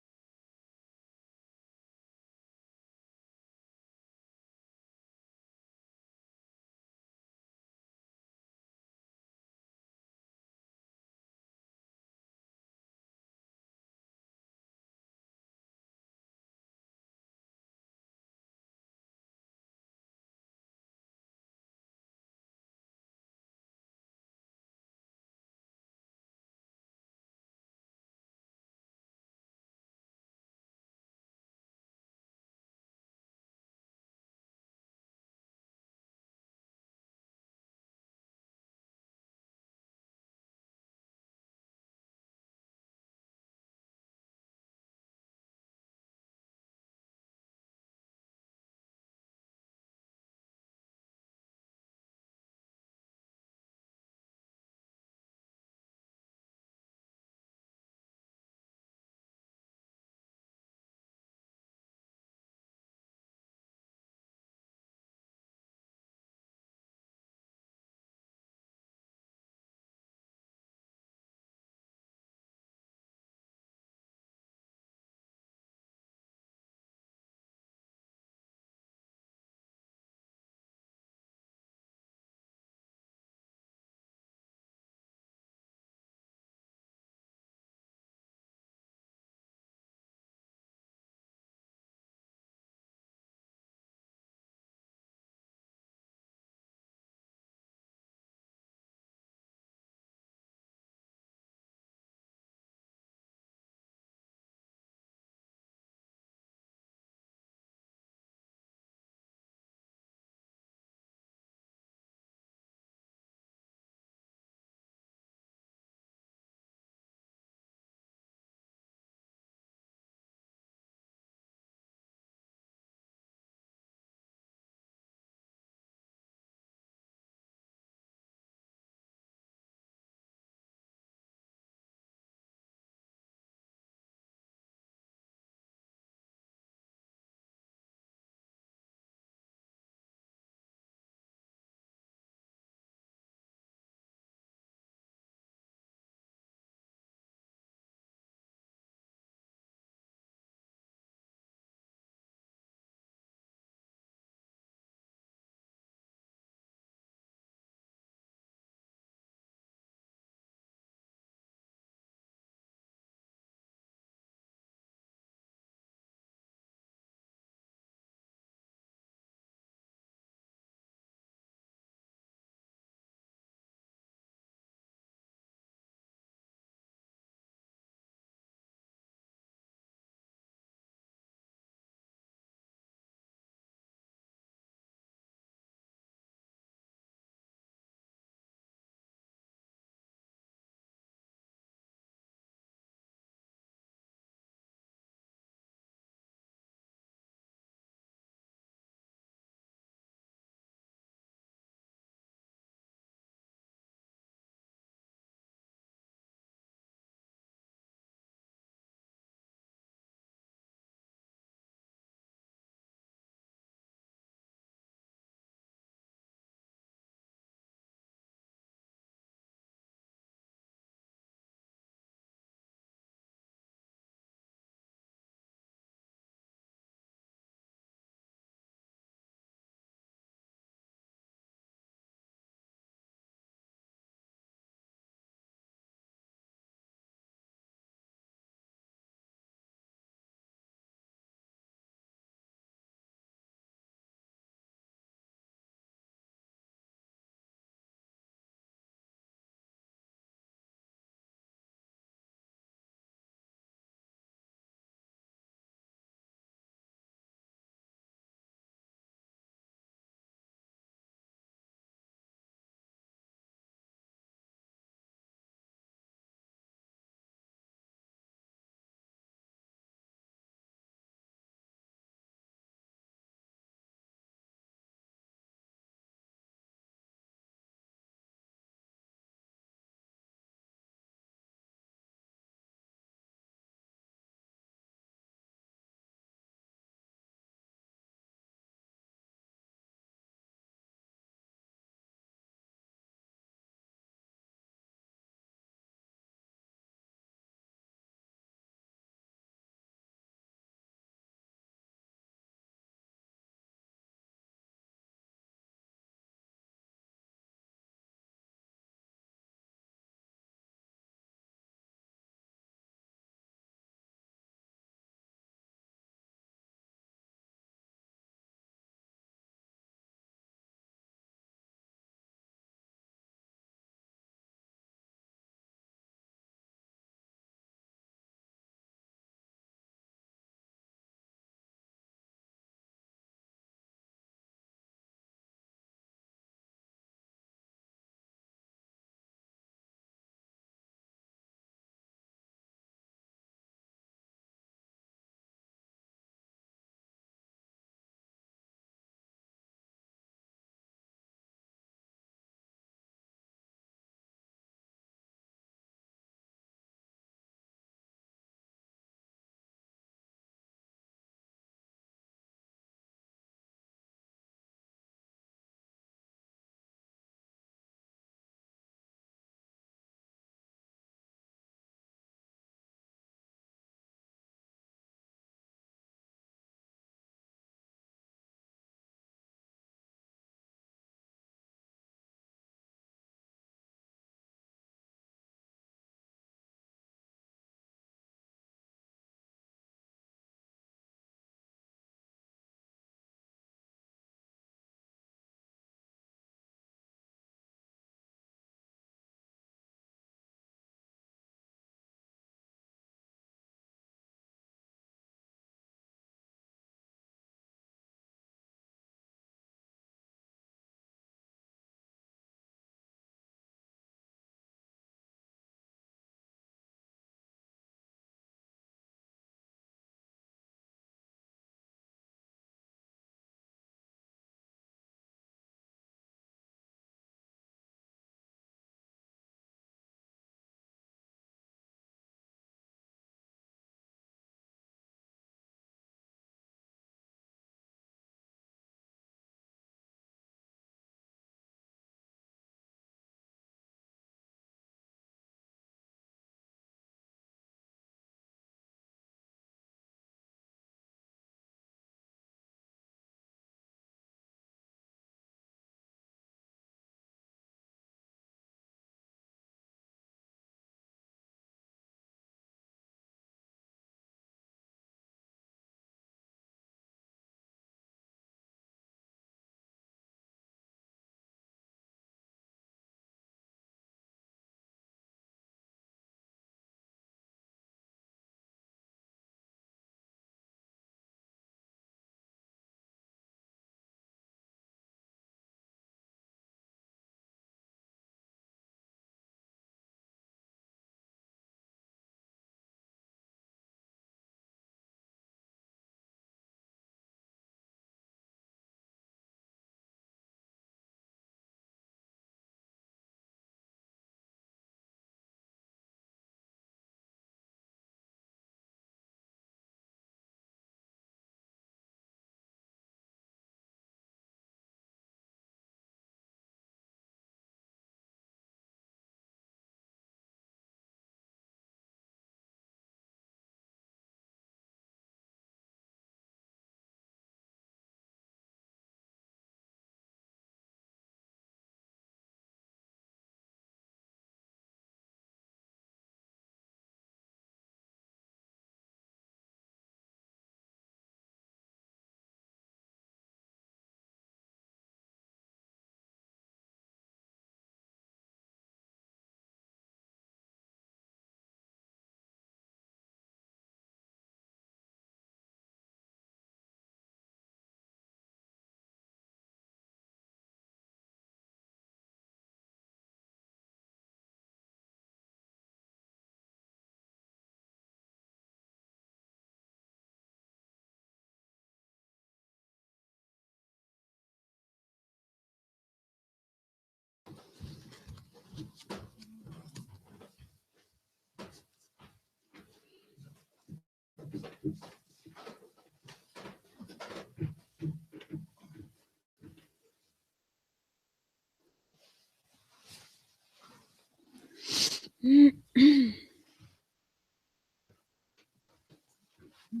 Speaker 1: Is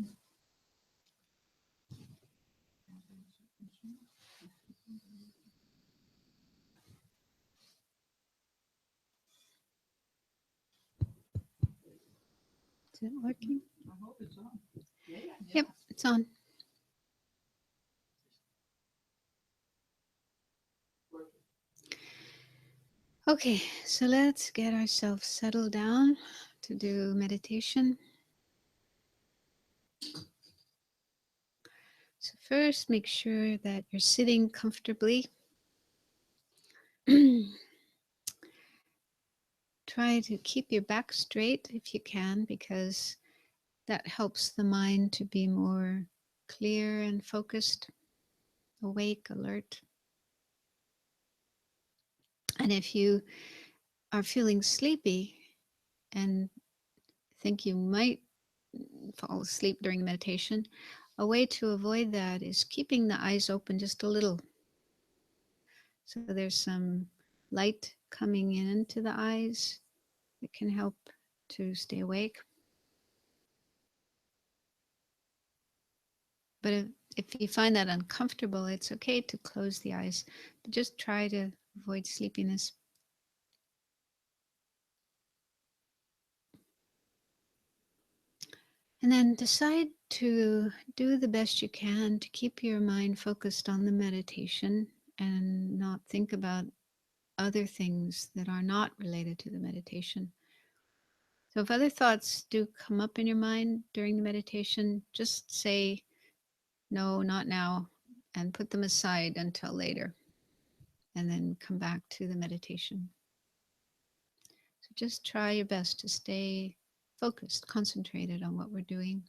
Speaker 1: it working?
Speaker 2: I hope it's on. Yeah.
Speaker 1: Yep, it's on. Okay, so let's get ourselves settled down to do meditation. So first, make sure that you're sitting comfortably. Try to keep your back straight if you can, because that helps the mind to be more clear and focused, awake, alert. And if you are feeling sleepy and think you might fall asleep during the meditation, a way to avoid that is keeping the eyes open just a little. So there's some light coming into the eyes that can help to stay awake. But if you find that uncomfortable, it's okay to close the eyes, but just try to avoid sleepiness. And then decide to do the best you can to keep your mind focused on the meditation and not think about other things that are not related to the meditation. So if other thoughts do come up in your mind during the meditation, just say, no, not now, and put them aside until later, and then come back to the meditation. So just try your best to stay focused, concentrated on what we're doing.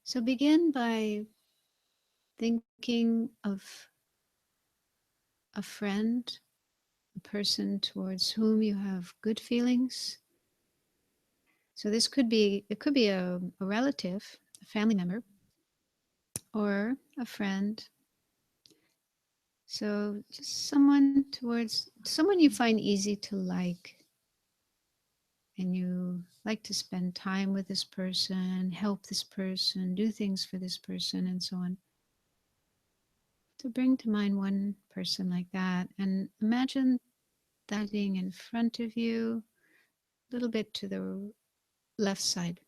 Speaker 1: So begin by thinking of a friend, a person towards whom you have good feelings. So this could be, it could be a relative, a family member, or a friend. So just someone towards, someone you find easy to like, and you like to spend time with this person, help this person, do things for this person, and so on. To bring to mind one person like that, and imagine that being in front of you, a little bit to the left side.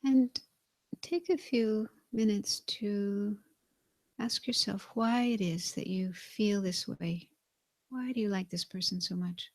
Speaker 1: And take a few minutes to ask yourself why it is that you feel this way. Why do you like this person so much?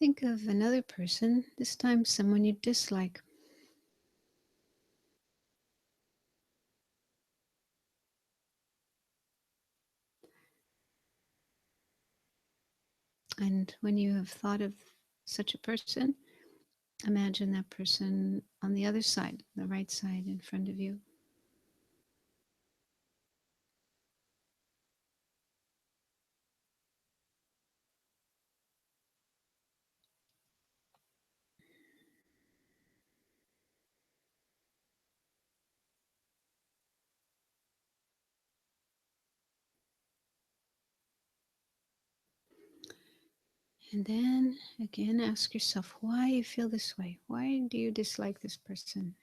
Speaker 1: Think of another person, this time someone you dislike. And when you have thought of such a person, imagine that person on the other side, the right side in front of you. And then again, ask yourself why you feel this way. Why do you dislike this person?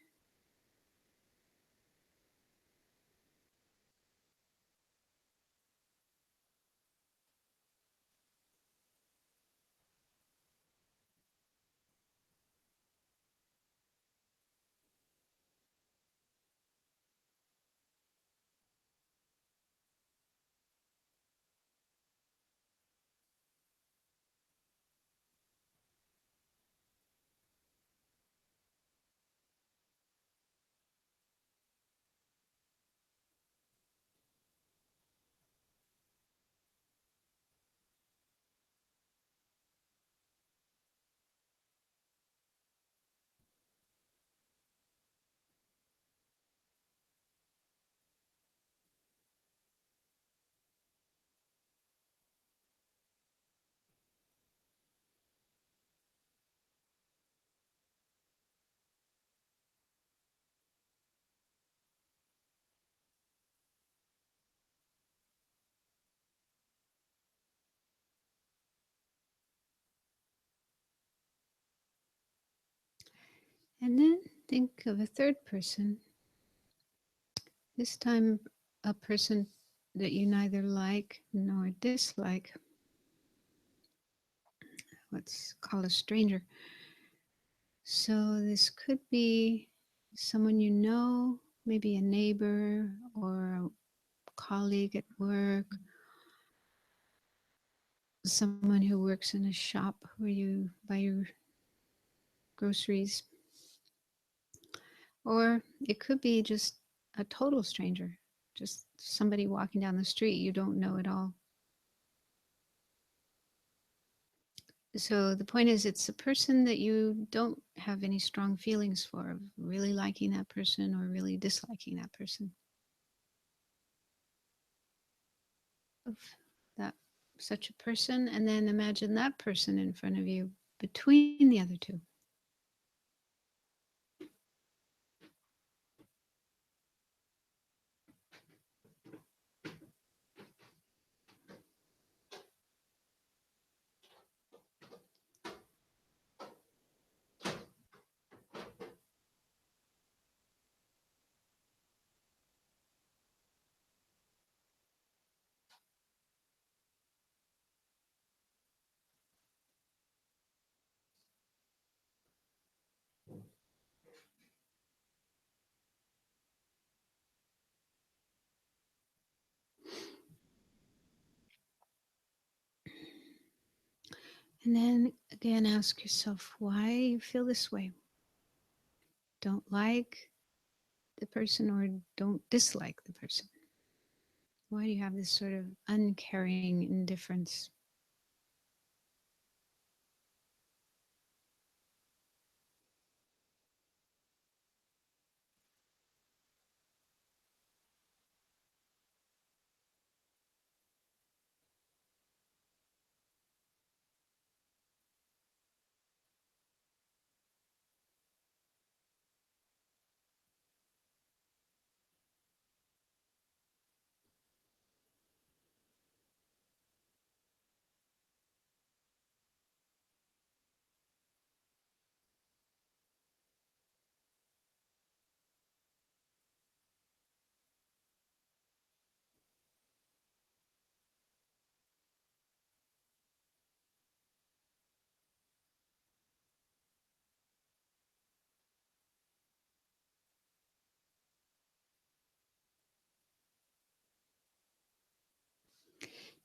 Speaker 1: And then think of a third person, this time a person that you neither like nor dislike. Let's call a stranger. So this could be someone you know, maybe a neighbor or a colleague at work, someone who works in a shop where you buy your groceries. Or it could be just a total stranger, just somebody walking down the street you don't know at all. So the point is, it's a person that you don't have any strong feelings for, of really liking that person or really disliking that person. Of that such a person, and then imagine that person in front of you between the other two. And then again, ask yourself why you feel this way. Don't like the person or don't dislike the person. Why do you have this sort of uncaring indifference?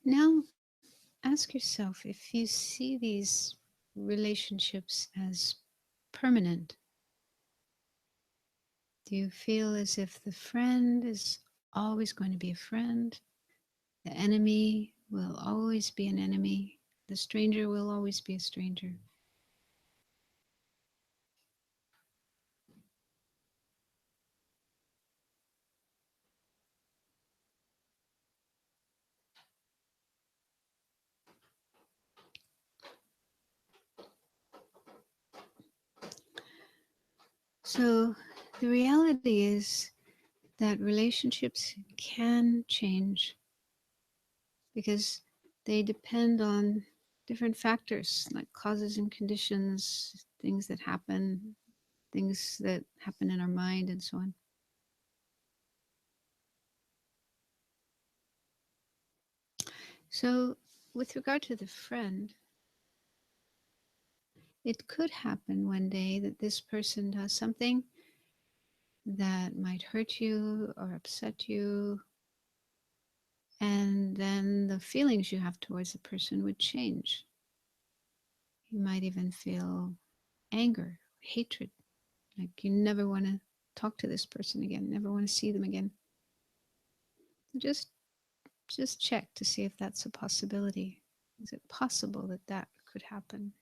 Speaker 1: Now, ask yourself if you see these relationships as permanent? Do you feel as if the friend is always going to be a friend? The enemy will always be an enemy. The stranger will always be a stranger. So the reality is that relationships can change because they depend on different factors like causes and conditions, things that happen in our mind, and so on. So, with regard to the friend, it could happen one day that this person does something that might hurt you or upset you, and then the feelings you have towards the person would change. You might even feel anger, hatred, like you never want to talk to this person again, never want to see them again. Just check to see if that's a possibility. Is it possible that that could happen?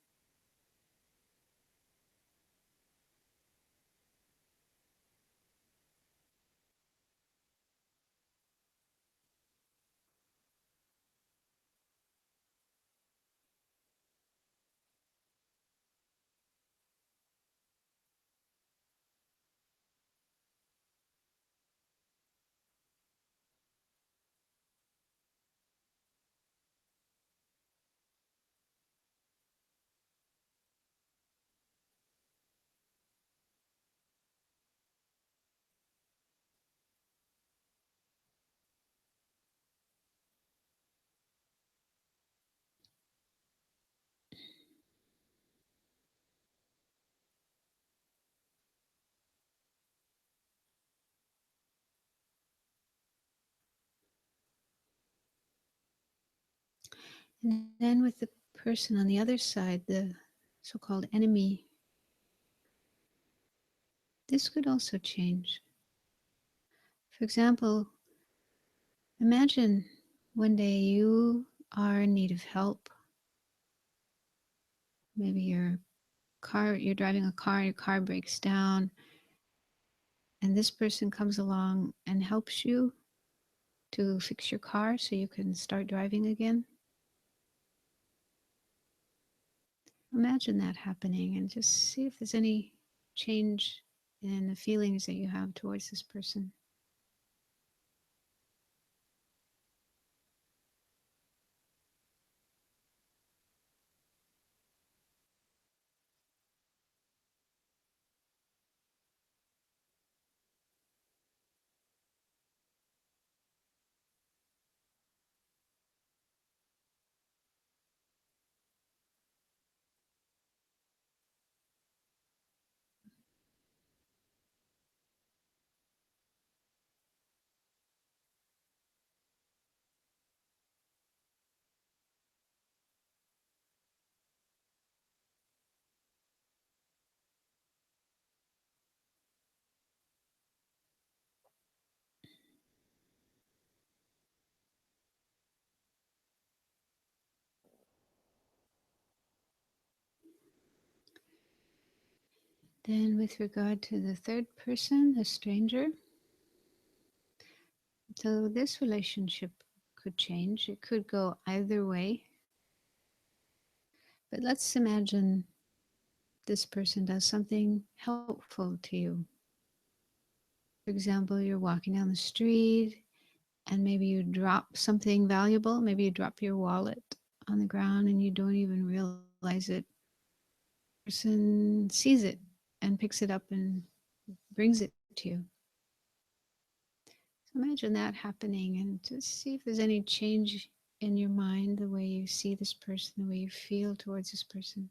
Speaker 1: And then with the person on the other side, the so-called enemy, this could also change. For example, imagine one day you are in need of help. Maybe you're driving a car, your car breaks down, and this person comes along and helps you to fix your car so you can start driving again. Imagine that happening and just see if there's any change in the feelings that you have towards this person. Then, with regard to the third person, the stranger, so this relationship could change. It could go either way. But let's imagine this person does something helpful to you. For example, you're walking down the street and maybe you drop something valuable. Maybe you drop your wallet on the ground and you don't even realize it. Person sees it and picks it up and brings it to you. So imagine that happening and just see if there's any change in your mind, the way you see this person, the way you feel towards this person.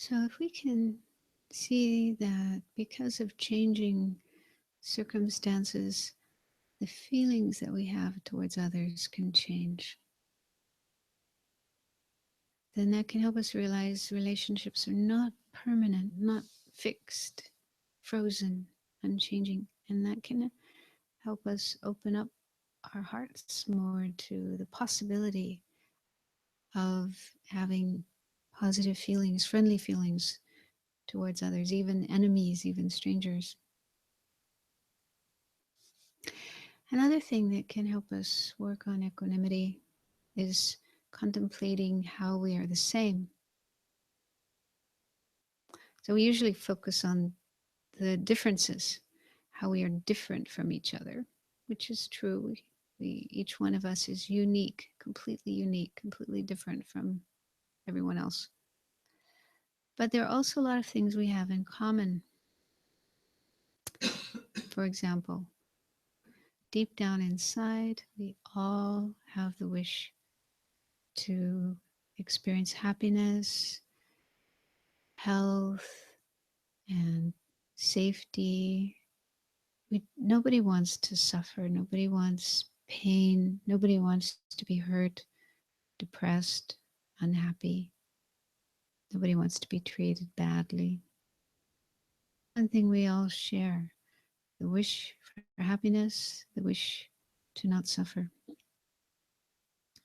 Speaker 1: So if we can see that because of changing circumstances, the feelings that we have towards others can change, then that can help us realize relationships are not permanent, not fixed, frozen, unchanging. And that can help us open up our hearts more to the possibility of having positive feelings, friendly feelings towards others, even enemies, even strangers. Another thing that can help us work on equanimity is contemplating how we are the same. So we usually focus on the differences, how we are different from each other, which is true. Each one of us is unique, completely different from everyone else. But there are also a lot of things we have in common. For example, deep down inside, we all have the wish to experience happiness, health, and safety. Nobody wants to suffer. Nobody wants pain. Nobody wants to be hurt, depressed, unhappy. Nobody wants to be treated badly. One thing we all share, the wish for happiness, the wish to not suffer.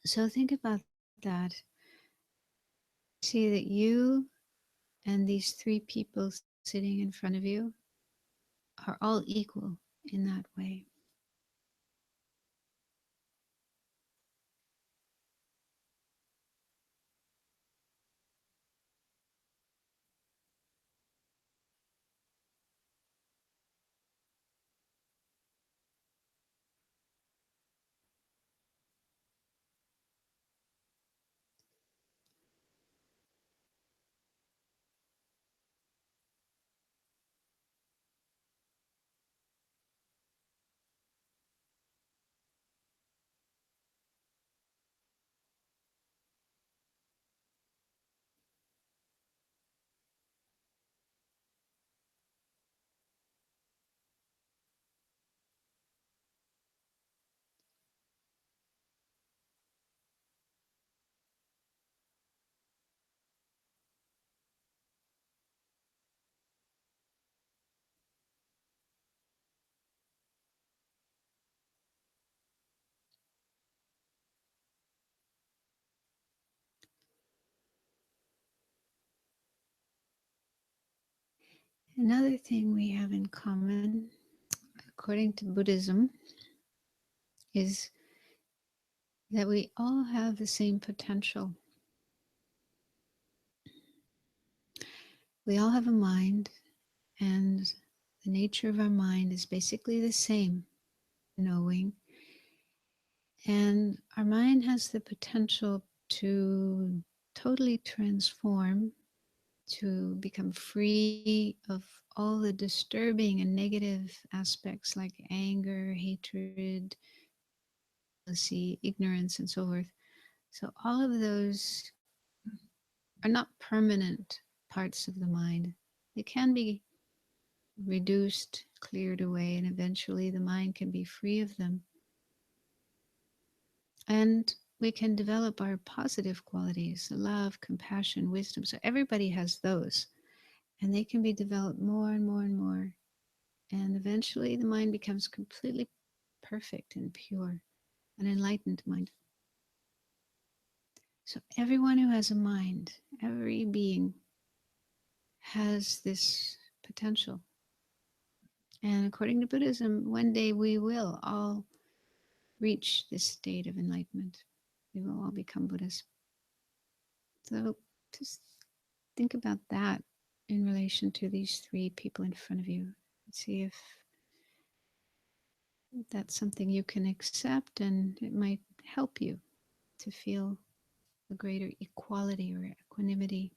Speaker 1: So think about that. See that you and these three people sitting in front of you are all equal in that way. Another thing we have in common, according to Buddhism, is that we all have the same potential. We all have a mind, and the nature of our mind is basically the same, knowing. And our mind has the potential to totally transform, to become free of all the disturbing and negative aspects like anger, hatred, jealousy, ignorance, and so forth. So all of those are not permanent parts of the mind. They can be reduced, cleared away, and eventually the mind can be free of them. And we can develop our positive qualities, love, compassion, wisdom. So everybody has those, and they can be developed more and more and more. And eventually the mind becomes completely perfect and pure, an enlightened mind. So everyone who has a mind, every being has this potential. And according to Buddhism, one day we will all reach this state of enlightenment. We will all become Buddhists. So just think about that in relation to these three people in front of you. See if that's something you can accept, and it might help you to feel a greater equality or equanimity.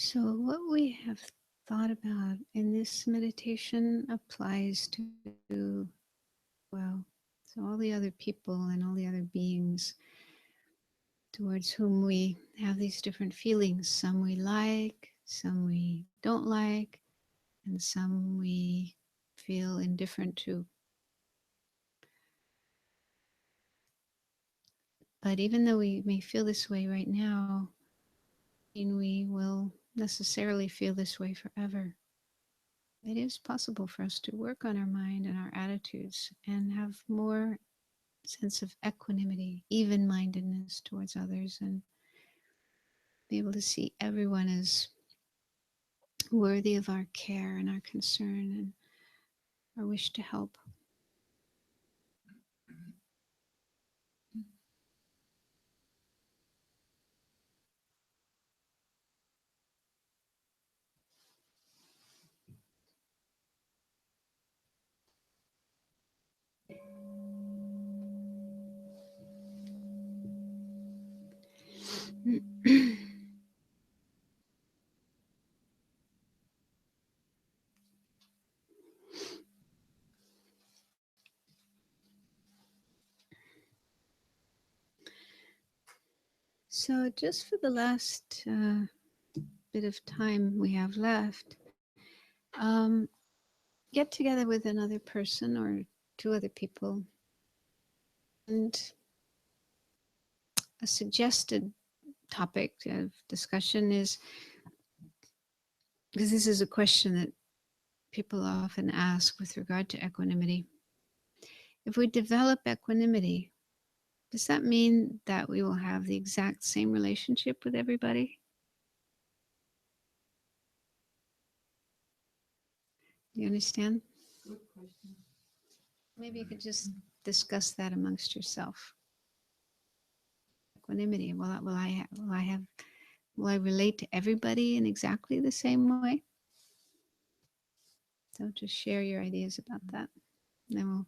Speaker 1: So, what we have thought about in this meditation applies to, well, so all the other people and all the other beings towards whom we have these different feelings. Some we like, some we don't like, and some we feel indifferent to. But even though we may feel this way right now, and we will necessarily feel this way forever. It is possible for us to work on our mind and our attitudes and have more sense of equanimity, even mindedness towards others, and be able to see everyone as worthy of our care and our concern and our wish to help. So, just for the last bit of time we have left, get together with another person or two other people, and a suggested topic of discussion is, because this is a question that people often ask with regard to equanimity. If we develop equanimity, does that mean that we will have the exact same relationship with everybody? Do you understand?
Speaker 2: Good question.
Speaker 1: Maybe you could just discuss that amongst yourself. Equanimity. Will I relate to everybody in exactly the same way? So just share your ideas about that. Then we'll.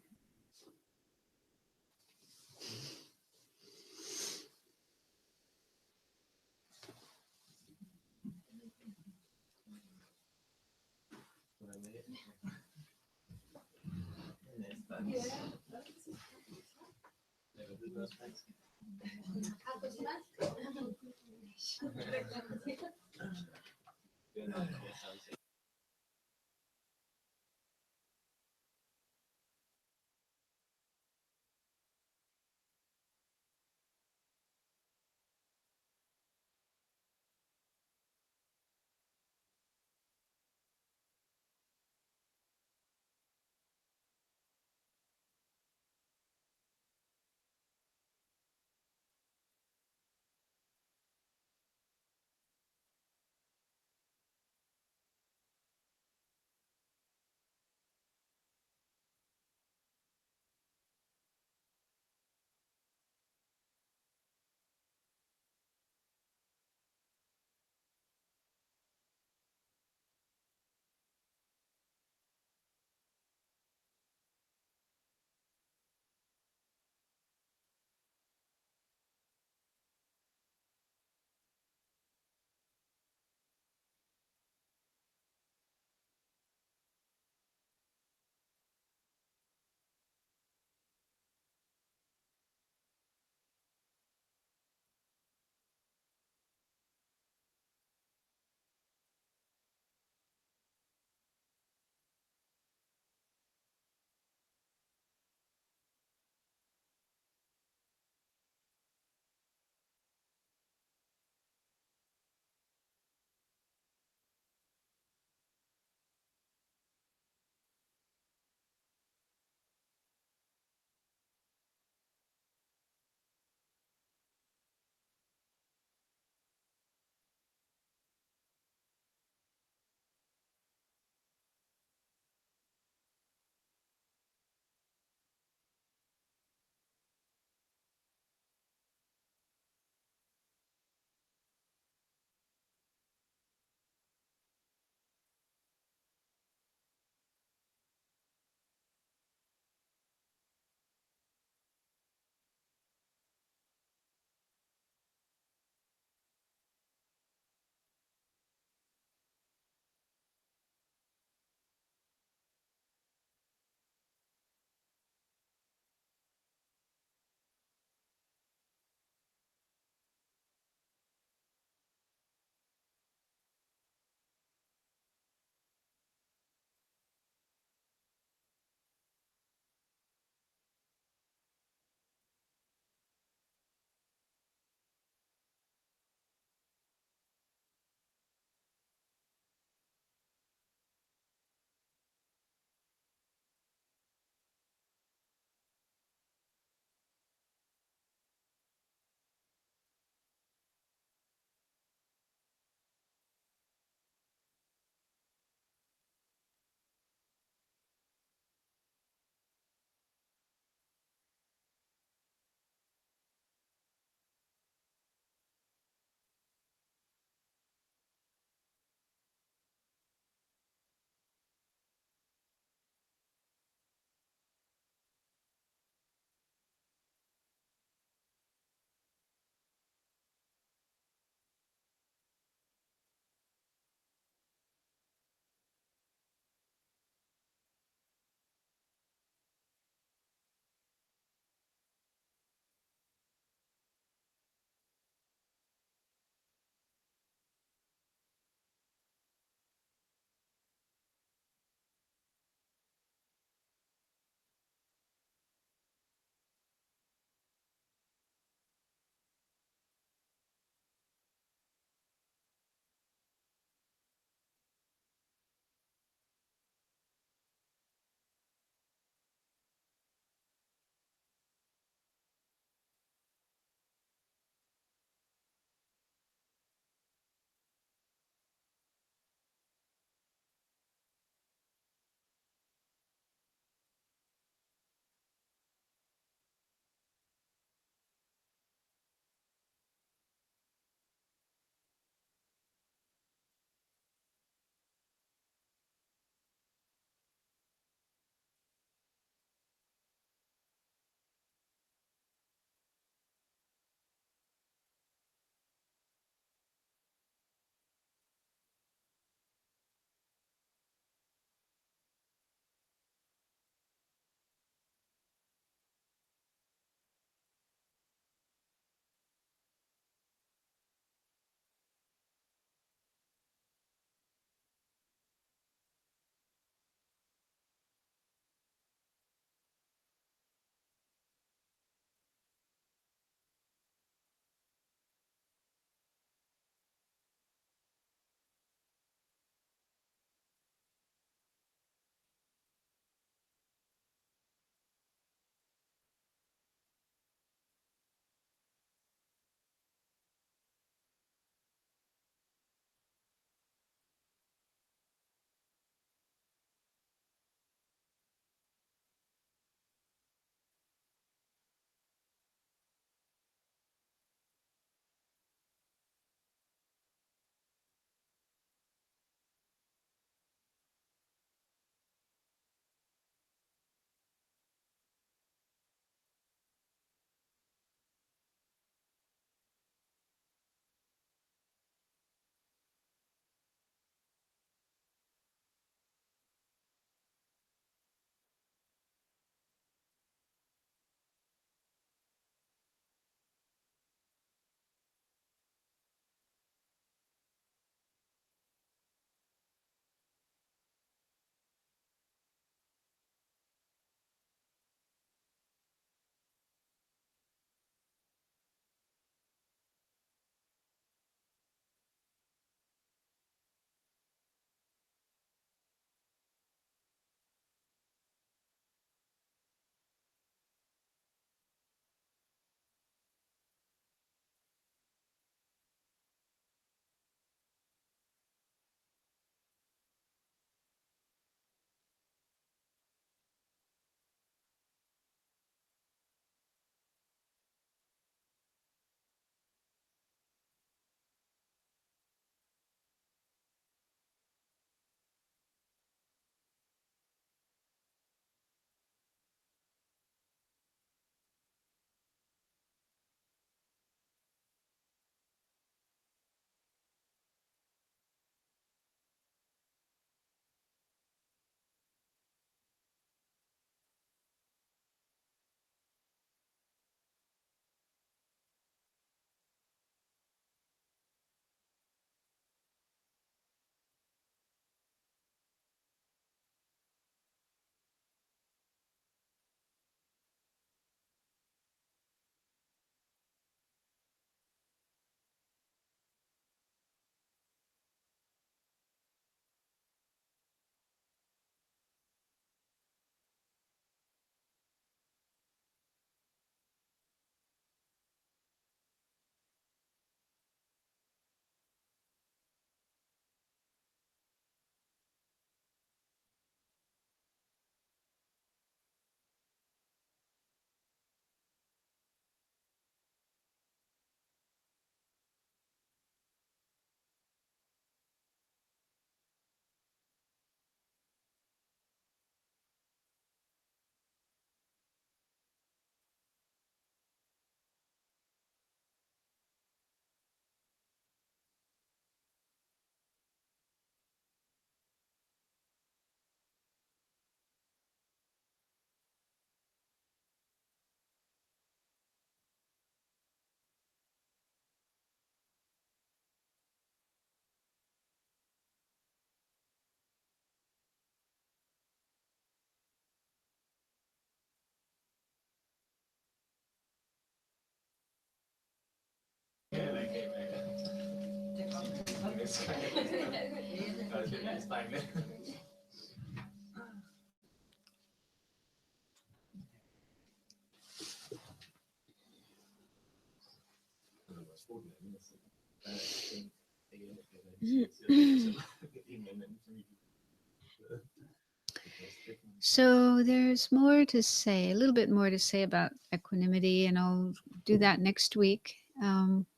Speaker 1: So there's more to say, a little bit more to say about equanimity, and I'll do that next week.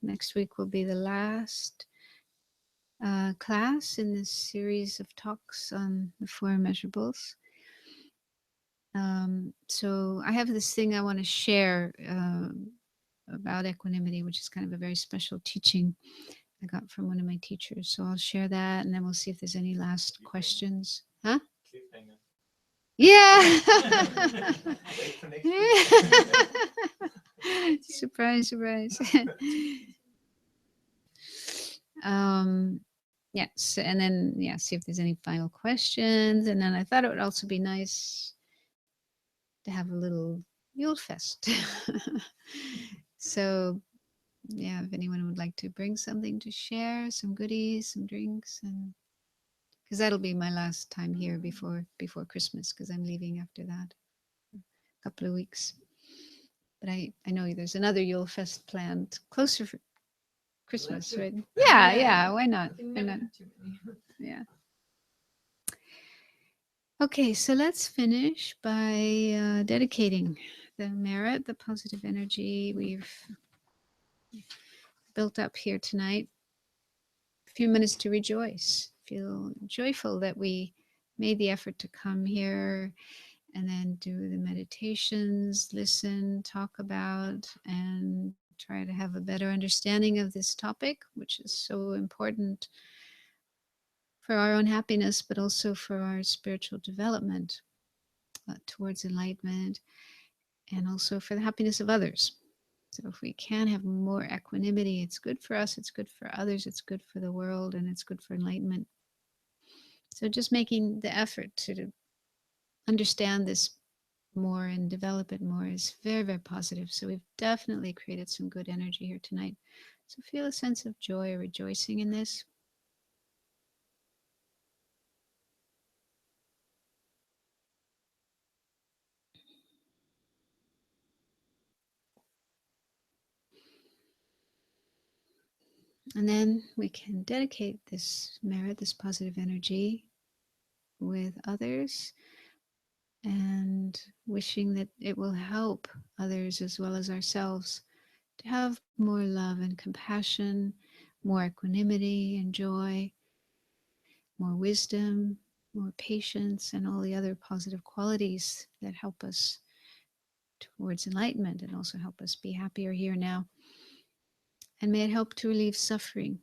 Speaker 1: Next week will be the last class in this series of talks on the four immeasurables. So I have this thing I want to share about equanimity, which is kind of a very special teaching I got from one of my teachers. So I'll share that, and then we'll see if there's any last questions. Huh? Yeah. Surprise, surprise. Yes, and then see if there's any final questions, and then I thought it would also be nice to have a little Yule Fest. So if anyone would like to bring something to share, some goodies, some drinks, and because that'll be my last time here before Christmas, because I'm leaving after that a couple of weeks. But I know there's another Yule Fest planned closer for Christmas, right? Yeah, why not? Why not? Yeah. Okay, so let's finish by dedicating the merit, the positive energy we've built up here tonight. A few minutes to rejoice. Feel joyful that we made the effort to come here and then do the meditations, listen, talk about, and try to have a better understanding of this topic, which is so important for our own happiness, but also for our spiritual development towards enlightenment, and also for the happiness of others. So if we can have more equanimity, it's good for us, it's good for others, it's good for the world, and it's good for enlightenment. So just making the effort to understand this more and develop it more is very, very positive. So we've definitely created some good energy here tonight. So feel a sense of joy or rejoicing in this. And then we can dedicate this merit, this positive energy with others, and wishing that it will help others as well as ourselves to have more love and compassion, more equanimity and joy, more wisdom, more patience, and all the other positive qualities that help us towards enlightenment and also help us be happier here now. And may it help to relieve suffering,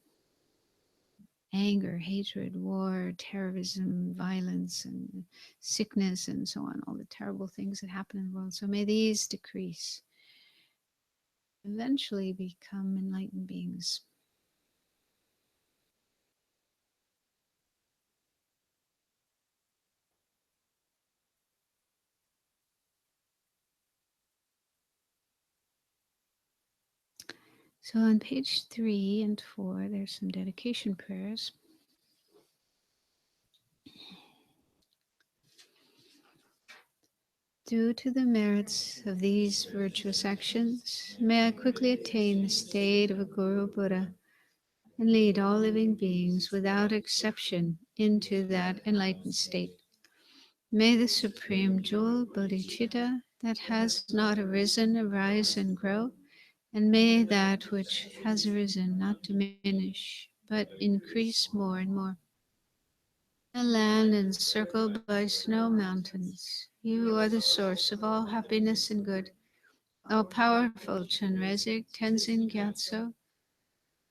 Speaker 1: anger, hatred, war, terrorism, violence, and sickness, and so on, all the terrible things that happen in the world. So may these decrease, eventually become enlightened beings. So on page 3 and 4, there's some dedication prayers. Due to the merits of these virtuous actions, may I quickly attain the state of a Guru Buddha and lead all living beings without exception into that enlightened state. May the supreme jewel bodhicitta that has not arisen arise and grow, and may that which has arisen not diminish, but increase more and more. A land encircled by snow mountains, you are the source of all happiness and good. All powerful Chenrezig Tenzin Gyatso,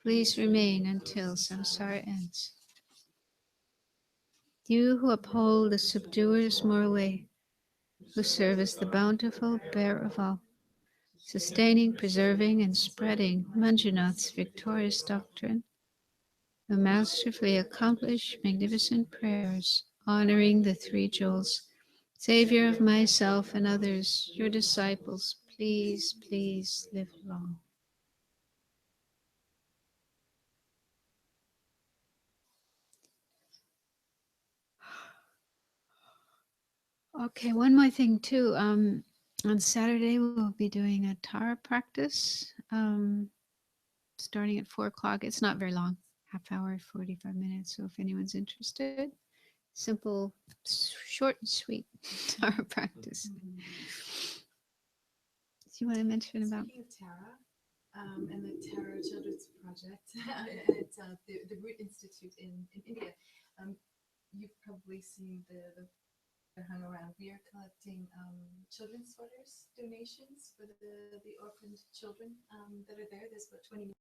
Speaker 1: please remain until samsara ends. You who uphold the subduer's moral way, who serve as the bountiful bearer of all, sustaining, preserving, and spreading Manjunath's victorious doctrine, who masterfully accomplish magnificent prayers, honoring the three jewels, Savior of myself and others, your disciples, please, please live long. Okay, one more thing too. On Saturday we'll be doing a Tara practice. Starting at 4 o'clock. It's not very long, half hour, 45 minutes. So if anyone's interested, simple, short and sweet Tara practice. Do you want to mention about?
Speaker 2: Speaking of Tara, and the Tara Children's Project at the Root Institute in India, you've probably seen the hung around. We are collecting children's sweaters donations for the orphaned children that are there. There's about 20